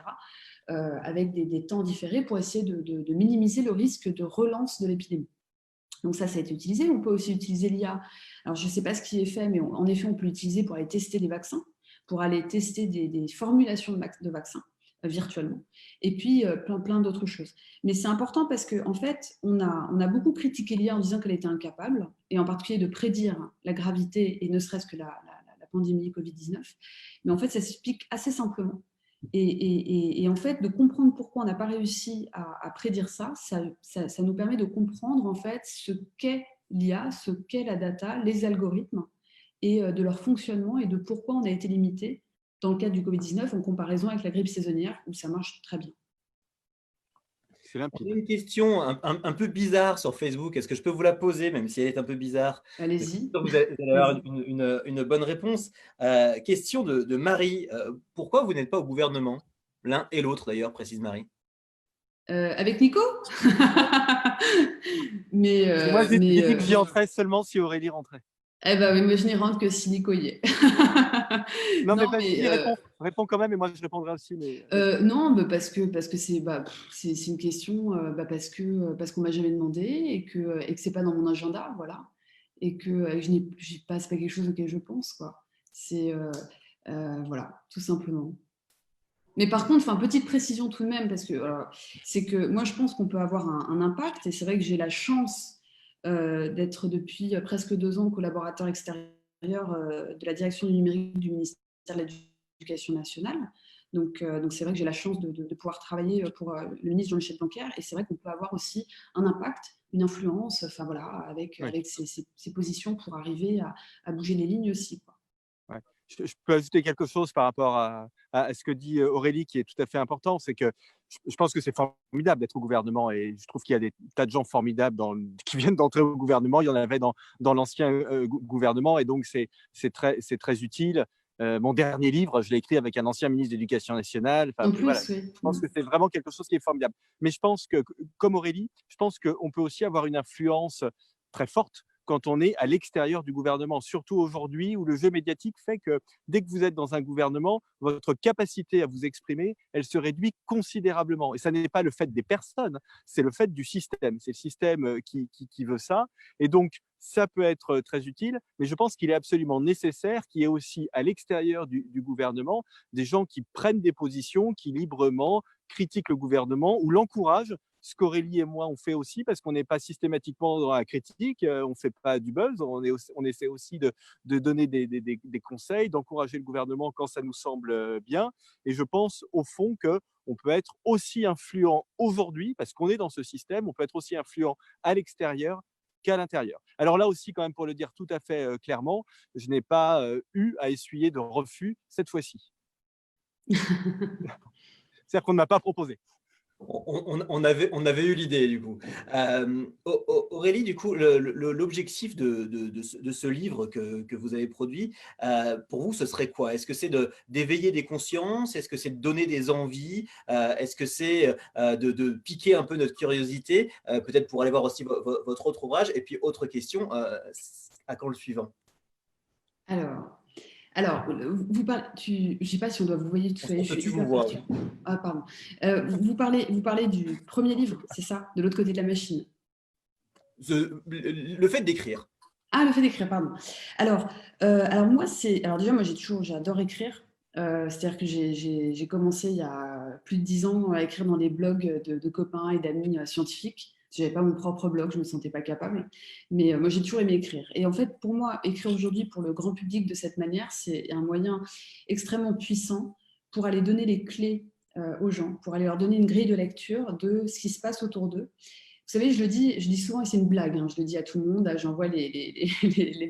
Avec des temps différés pour essayer de minimiser le risque de relance de l'épidémie. Donc ça a été utilisé. On peut aussi utiliser l'IA. Alors, je ne sais pas ce qui est fait, mais en effet, on peut l'utiliser pour aller tester des vaccins, pour aller tester des formulations de vaccins virtuellement, et puis plein d'autres choses. Mais c'est important parce qu'en fait, on a beaucoup critiqué l'IA en disant qu'elle était incapable, et en particulier de prédire la gravité, et ne serait-ce que la pandémie Covid-19. Mais en fait, ça s'explique assez simplement. Et en fait, de comprendre pourquoi on n'a pas réussi à prédire ça nous permet de comprendre en fait ce qu'est l'IA, ce qu'est la data, les algorithmes, et de leur fonctionnement, et de pourquoi on a été limité dans le cadre du Covid-19 en comparaison avec la grippe saisonnière où ça marche très bien.
On a une question un peu bizarre sur Facebook. Est-ce que je peux vous la poser, même si elle est un peu bizarre ?
Allez-y.
Vous allez avoir une bonne réponse. Question de Marie. Pourquoi vous n'êtes pas au gouvernement ? L'un et l'autre, d'ailleurs, précise Marie.
Avec Nico.
Moi, j'ai dit que j'y entrais seulement si Aurélie rentrait.
Eh ben oui, mais je n'y rentre que si Nico y est.
Non, mais vas-y, réponds quand même, et moi je répondrai aussi. Mais...
non, parce que c'est une question, parce qu'on m'a jamais demandé, et que c'est pas dans mon agenda, voilà, et que je n'ai pas, c'est pas quelque chose auquel je pense, quoi. C'est voilà, tout simplement. Mais par contre, petite précision tout de même, parce que c'est que moi je pense qu'on peut avoir un impact, et c'est vrai que j'ai la chance d'être depuis presque 2 ans collaborateur extérieur de la direction du numérique du ministère de l'Éducation nationale. Donc c'est vrai que j'ai la chance de pouvoir travailler pour le ministre Jean-Michel Blanquer, et c'est vrai qu'on peut avoir aussi un impact, une influence, enfin voilà, avec ces positions pour arriver à bouger les lignes aussi, quoi.
Ouais. Je peux ajouter quelque chose par rapport à ce que dit Aurélie, qui est tout à fait important, c'est que je pense que c'est formidable d'être au gouvernement, et je trouve qu'il y a des tas de gens formidables qui viennent d'entrer au gouvernement. Il y en avait dans l'ancien gouvernement, et donc c'est très utile. Mon dernier livre, je l'ai écrit avec un ancien ministre de l'Éducation nationale. Enfin,
En
voilà,
plus, oui.
je pense que c'est vraiment quelque chose qui est formidable. Mais je pense que, comme Aurélie, je pense qu'on peut aussi avoir une influence très forte quand on est à l'extérieur du gouvernement, surtout aujourd'hui où le jeu médiatique fait que dès que vous êtes dans un gouvernement, votre capacité à vous exprimer, elle se réduit considérablement. Et ça n'est pas le fait des personnes, c'est le fait du système. C'est le système qui veut ça. Et donc, ça peut être très utile, mais je pense qu'il est absolument nécessaire qu'il y ait aussi à l'extérieur du gouvernement des gens qui prennent des positions, qui librement critiquent le gouvernement ou l'encouragent, ce qu'Aurélie et moi on fait aussi, parce qu'on n'est pas systématiquement dans la critique, on ne fait pas du buzz, on essaie aussi de donner des conseils, d'encourager le gouvernement quand ça nous semble bien. Et je pense au fond qu'on peut être aussi influent aujourd'hui, parce qu'on est dans ce système, on peut être aussi influent à l'extérieur qu'à l'intérieur. Alors là aussi, quand même, pour le dire tout à fait clairement, je n'ai pas eu à essuyer de refus cette fois-ci. C'est-à-dire qu'on ne m'a pas proposé.
On avait eu l'idée, du coup. Aurélie, du coup, l'objectif de ce livre que vous avez produit, pour vous, ce serait quoi? Est-ce que c'est d'éveiller des consciences? Est-ce que c'est de donner des envies? Est-ce que c'est de piquer un peu notre curiosité, peut-être pour aller voir aussi votre autre ouvrage? Et puis, autre question, à quand le suivant?
Alors, vous parlez, je ne sais pas si on doit vous voyez tout
On
je
se
suis
tue, vous
hyper
voit.
perturbée. Ah, pardon. Vous parlez du premier livre, c'est ça, de l'autre côté de la machine?
Le fait d'écrire.
Ah, le fait d'écrire, pardon. Alors moi, déjà, moi, j'adore écrire. C'est-à-dire que j'ai commencé il y a plus de 10 ans à écrire dans des blogs de copains et d'amis scientifiques. Je n'avais pas mon propre blog, je ne me sentais pas capable. Mais moi, j'ai toujours aimé écrire. Et en fait, pour moi, écrire aujourd'hui pour le grand public de cette manière, c'est un moyen extrêmement puissant pour aller donner les clés aux gens, pour aller leur donner une grille de lecture de ce qui se passe autour d'eux. Vous savez, je dis souvent, et c'est une blague, hein, je le dis à tout le monde, j'envoie les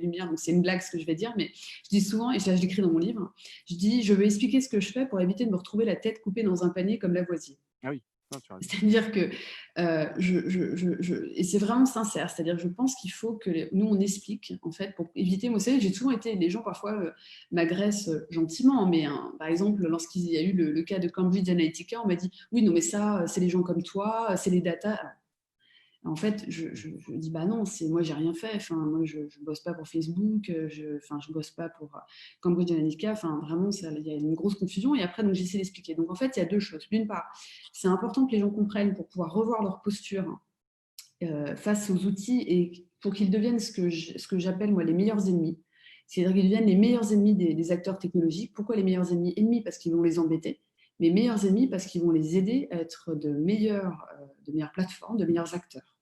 lumières, donc c'est une blague ce que je vais dire, mais je dis souvent, et ça je l'écris dans mon livre, je dis, je veux expliquer ce que je fais pour éviter de me retrouver la tête coupée dans un panier comme Lavoisier.
Ah oui, non, tu as raison.
C'est-à-dire que, et c'est vraiment sincère, c'est-à-dire que je pense qu'il faut que nous, on explique, en fait, pour éviter, moi, vous savez, j'ai souvent été, les gens parfois m'agressent gentiment, mais par exemple, lorsqu'il y a eu le cas de Cambridge Analytica, on m'a dit, oui, non, mais ça, c'est les gens comme toi, c'est les data. En fait, je dis bah non, moi j'ai rien fait. Enfin, moi je bosse pas pour Facebook, je bosse pas pour Cambridge Analytica. Enfin, vraiment, il y a une grosse confusion. Et après, donc j'essaie d'expliquer. Donc en fait, il y a deux choses. D'une part, c'est important que les gens comprennent pour pouvoir revoir leur posture face aux outils et pour qu'ils deviennent ce que j'appelle moi les meilleurs ennemis. C'est-à-dire qu'ils deviennent les meilleurs ennemis des acteurs technologiques. Pourquoi les meilleurs ennemis? Ennemis parce qu'ils vont les embêter, mais meilleurs ennemis parce qu'ils vont les aider à être de meilleures plateformes, de meilleurs acteurs.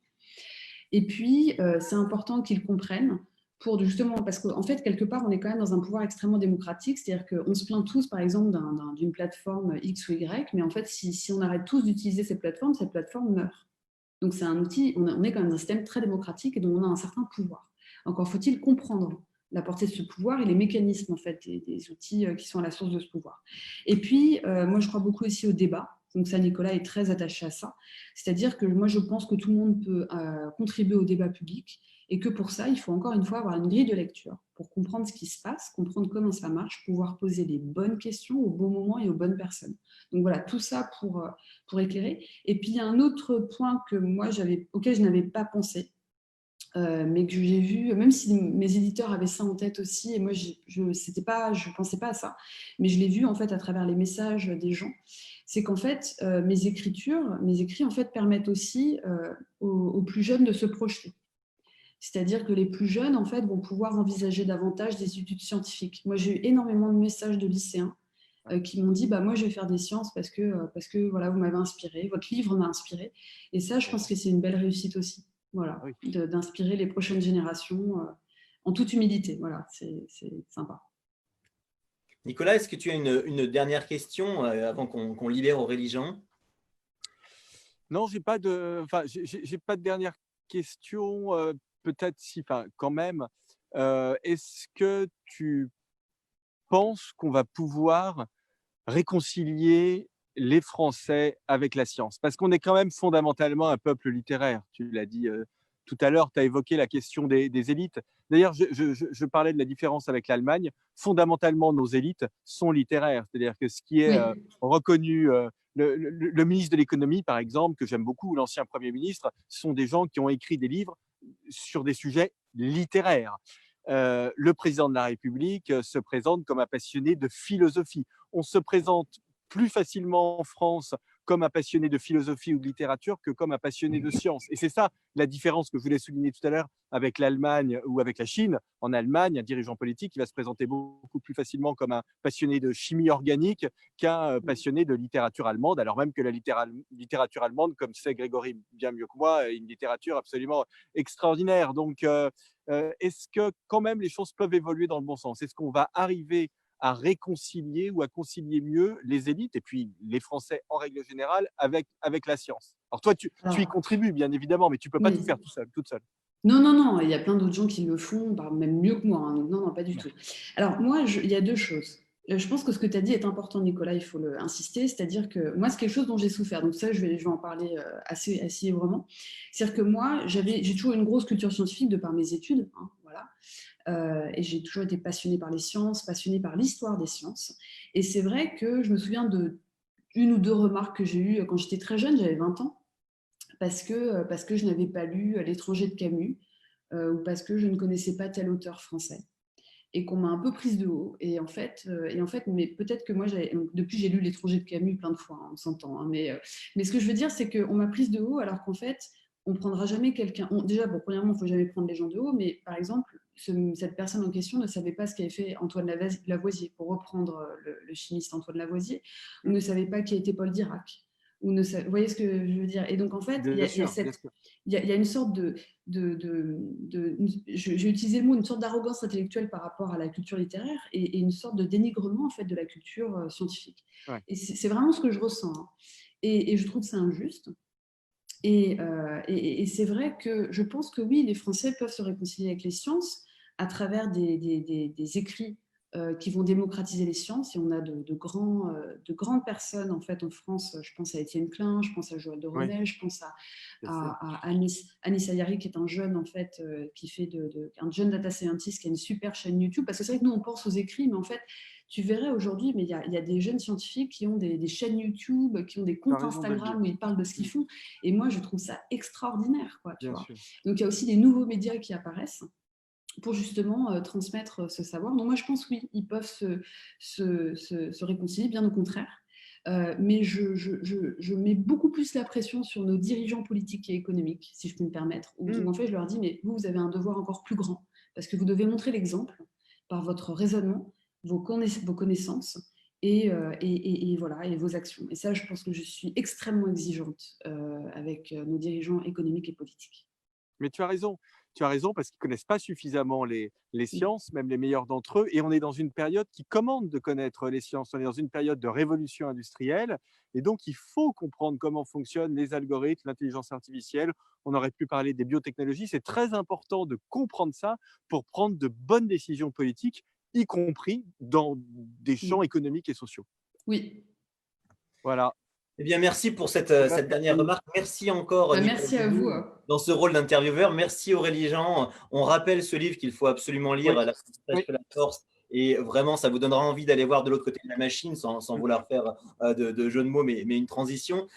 Et puis, c'est important qu'ils comprennent pour justement, parce qu'en fait, quelque part, on est quand même dans un pouvoir extrêmement démocratique, c'est-à-dire qu'on se plaint tous, par exemple, d'une plateforme X ou Y, mais en fait, si on arrête tous d'utiliser cette plateforme meurt. Donc, c'est un outil, on est quand même dans un système très démocratique et dont on a un certain pouvoir. Encore faut-il comprendre la portée de ce pouvoir et les mécanismes, en fait, des outils qui sont à la source de ce pouvoir. Et puis, moi, je crois beaucoup aussi au débat. Donc ça, Nicolas est très attaché à ça. C'est-à-dire que moi, je pense que tout le monde peut contribuer au débat public et que pour ça, il faut encore une fois avoir une grille de lecture pour comprendre ce qui se passe, comprendre comment ça marche, pouvoir poser les bonnes questions au bon moment et aux bonnes personnes. Donc voilà, tout ça pour éclairer. Et puis, il y a un autre point que moi, auquel je n'avais pas pensé, mais que j'ai vu, même si mes éditeurs avaient ça en tête aussi, et moi, je ne pensais pas à ça, mais je l'ai vu en fait à travers les messages des gens, c'est qu'en fait, mes écrits en fait permettent aussi aux plus jeunes de se projeter. C'est-à-dire que les plus jeunes, en fait, vont pouvoir envisager davantage des études scientifiques. Moi, j'ai eu énormément de messages de lycéens qui m'ont dit, bah, moi, je vais faire des sciences parce que voilà, vous m'avez inspiré, votre livre m'a inspiré. Et ça, je pense que c'est une belle réussite aussi. Voilà,
Oui.
d'inspirer les prochaines générations en toute humilité. Voilà, c'est sympa.
Nicolas, est-ce que tu as une dernière question avant qu'on libère Aurélie Jean?
Non, j'ai pas de, enfin, j'ai pas de dernière question. Peut-être si, enfin, quand même. Est-ce que tu penses qu'on va pouvoir réconcilier les Français avec la science? Parce qu'on est quand même fondamentalement un peuple littéraire. Tu l'as dit tout à l'heure, tu as évoqué la question des élites. D'ailleurs, je parlais de la différence avec l'Allemagne. Fondamentalement, nos élites sont littéraires. C'est-à-dire que ce qui est
Oui,
reconnu, le ministre de l'économie, par exemple, que j'aime beaucoup, l'ancien Premier ministre, sont des gens qui ont écrit des livres sur des sujets littéraires. Le président de la République se présente comme un passionné de philosophie. On se présente plus facilement en France comme un passionné de philosophie ou de littérature que comme un passionné de science. Et c'est ça la différence que je voulais souligner tout à l'heure avec l'Allemagne ou avec la Chine. En Allemagne, un dirigeant politique il va se présenter beaucoup plus facilement comme un passionné de chimie organique qu'un passionné de littérature allemande, alors même que la littérature allemande, comme sait Grégory bien mieux que moi, est une littérature absolument extraordinaire. Donc, est-ce que quand même les choses peuvent évoluer dans le bon sens? Est-ce qu'on va arriver à réconcilier ou à concilier mieux les élites et puis les Français en règle générale avec la science? Alors toi, tu y
alors,
contribues bien évidemment, mais tu ne peux pas tout faire
oui.
tout seul, toute seule.
Non, non, non, il y a plein d'autres gens qui le font, même mieux que moi, hein. Donc, non, non, pas du tout. Alors, moi, il y a deux choses. Je pense que ce que tu as dit est important, Nicolas, il faut insister. C'est-à-dire que moi, c'est quelque chose dont j'ai souffert. Donc, ça, je vais en parler assez librement. C'est-à-dire que moi, j'ai toujours une grosse culture scientifique de par mes études. Hein, voilà. Et j'ai toujours été passionnée par les sciences, passionnée par l'histoire des sciences. Et c'est vrai que je me souviens de une ou deux remarques que j'ai eues quand j'étais très jeune, j'avais 20 ans, parce que je n'avais pas lu L'étranger de Camus, ou parce que je ne connaissais pas tel auteur français et qu'on m'a un peu prise de haut. Et en fait, mais peut-être que moi, depuis, j'ai lu L'étranger de Camus plein de fois, hein, on s'entend. Hein, mais ce que je veux dire, c'est qu'on m'a prise de haut alors qu'en fait, on ne prendra jamais quelqu'un. Déjà, bon, premièrement, il ne faut jamais prendre les gens de haut, mais par exemple, cette personne en question ne savait pas ce qu'avait fait Antoine Lavoisier, pour reprendre le chimiste Antoine Lavoisier, ou ne savait pas qui était Paul Dirac. Vous voyez ce que je veux dire? Et donc, en fait, il y
Bien
a,
sûr, bien sûr.
il y a une sorte j'ai utilisé le mot, une sorte d'arrogance intellectuelle par rapport à la culture littéraire et une sorte de dénigrement en fait de la culture scientifique.
Ouais.
Et c'est vraiment ce que je ressens. Hein. Et je trouve ça injuste. Et c'est vrai que je pense que oui, les Français peuvent se réconcilier avec les sciences à travers des écrits qui vont démocratiser les sciences. Et on a de grandes personnes en fait en France. Je pense à Étienne Klein, je pense à Joël de
Oui,
Renel, je pense
je sais.
à Anis Ayari, qui est un jeune en fait qui fait un jeune data scientist qui a une super chaîne YouTube. Parce que c'est vrai que nous on pense aux écrits, mais en fait tu verrais aujourd'hui, mais il y a des jeunes scientifiques qui ont des chaînes YouTube, qui ont des
Tu as
comptes
raison de le dire.
Instagram où ils parlent de ce qu'ils font. Et moi, je trouve ça extraordinaire, quoi, tu
Bien
vois.
sûr.
Donc, il y a aussi des nouveaux médias qui apparaissent pour justement transmettre ce savoir. Donc, moi, je pense, oui, ils peuvent se réconcilier, bien au contraire. Mais je mets beaucoup plus la pression sur nos dirigeants politiques et économiques, si je puis me permettre, où en fait, je leur dis, mais vous avez un devoir encore plus grand, parce que vous devez montrer l'exemple par votre raisonnement, vos connaissances et voilà, et vos actions. Et ça, je pense que je suis extrêmement exigeante avec nos dirigeants économiques et politiques.
Mais tu as raison parce qu'ils ne connaissent pas suffisamment les sciences, même les meilleurs d'entre eux. Et on est dans une période qui commande de connaître les sciences. On est dans une période de révolution industrielle. Et donc, il faut comprendre comment fonctionnent les algorithmes, l'intelligence artificielle. On aurait pu parler des biotechnologies. C'est très important de comprendre ça pour prendre de bonnes décisions politiques, y compris dans des champs
Mm.
économiques et sociaux.
Oui.
Voilà.
Eh bien, merci pour
Eh ben,
cette dernière remarque. Merci encore,
Bah,
Nicolas
merci à vous.
Dubou, dans ce rôle d'intervieweur. Merci Aurélie Jean. On rappelle ce livre qu'il faut absolument lire,
oui,
L'apprentissage
oui.
fait la force. Et vraiment, ça vous donnera envie d'aller voir de l'autre côté de la machine, sans vouloir faire de jeu de mots, mais une transition.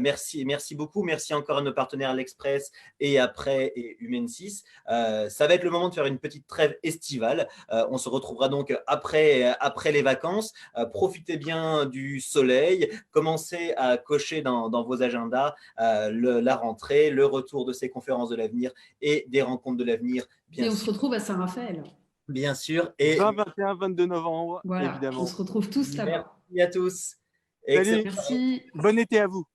Merci beaucoup. Merci encore à nos partenaires L'Express et Après et Humaine 6. Ça va être le moment de faire une petite trêve estivale. On se retrouvera donc après les vacances. Profitez bien du soleil. Commencez à cocher dans vos agendas la rentrée, le retour de ces conférences de l'avenir et des rencontres de l'avenir,
Et
bien
on se
sûr.
retrouve à Saint-Raphaël.
Bien sûr. Et
20, 21, 22 novembre,
Voilà, on
évidemment.
se retrouve tous là-bas.
merci à tous.
Salut,
Excellent.
Merci.
bon été à vous.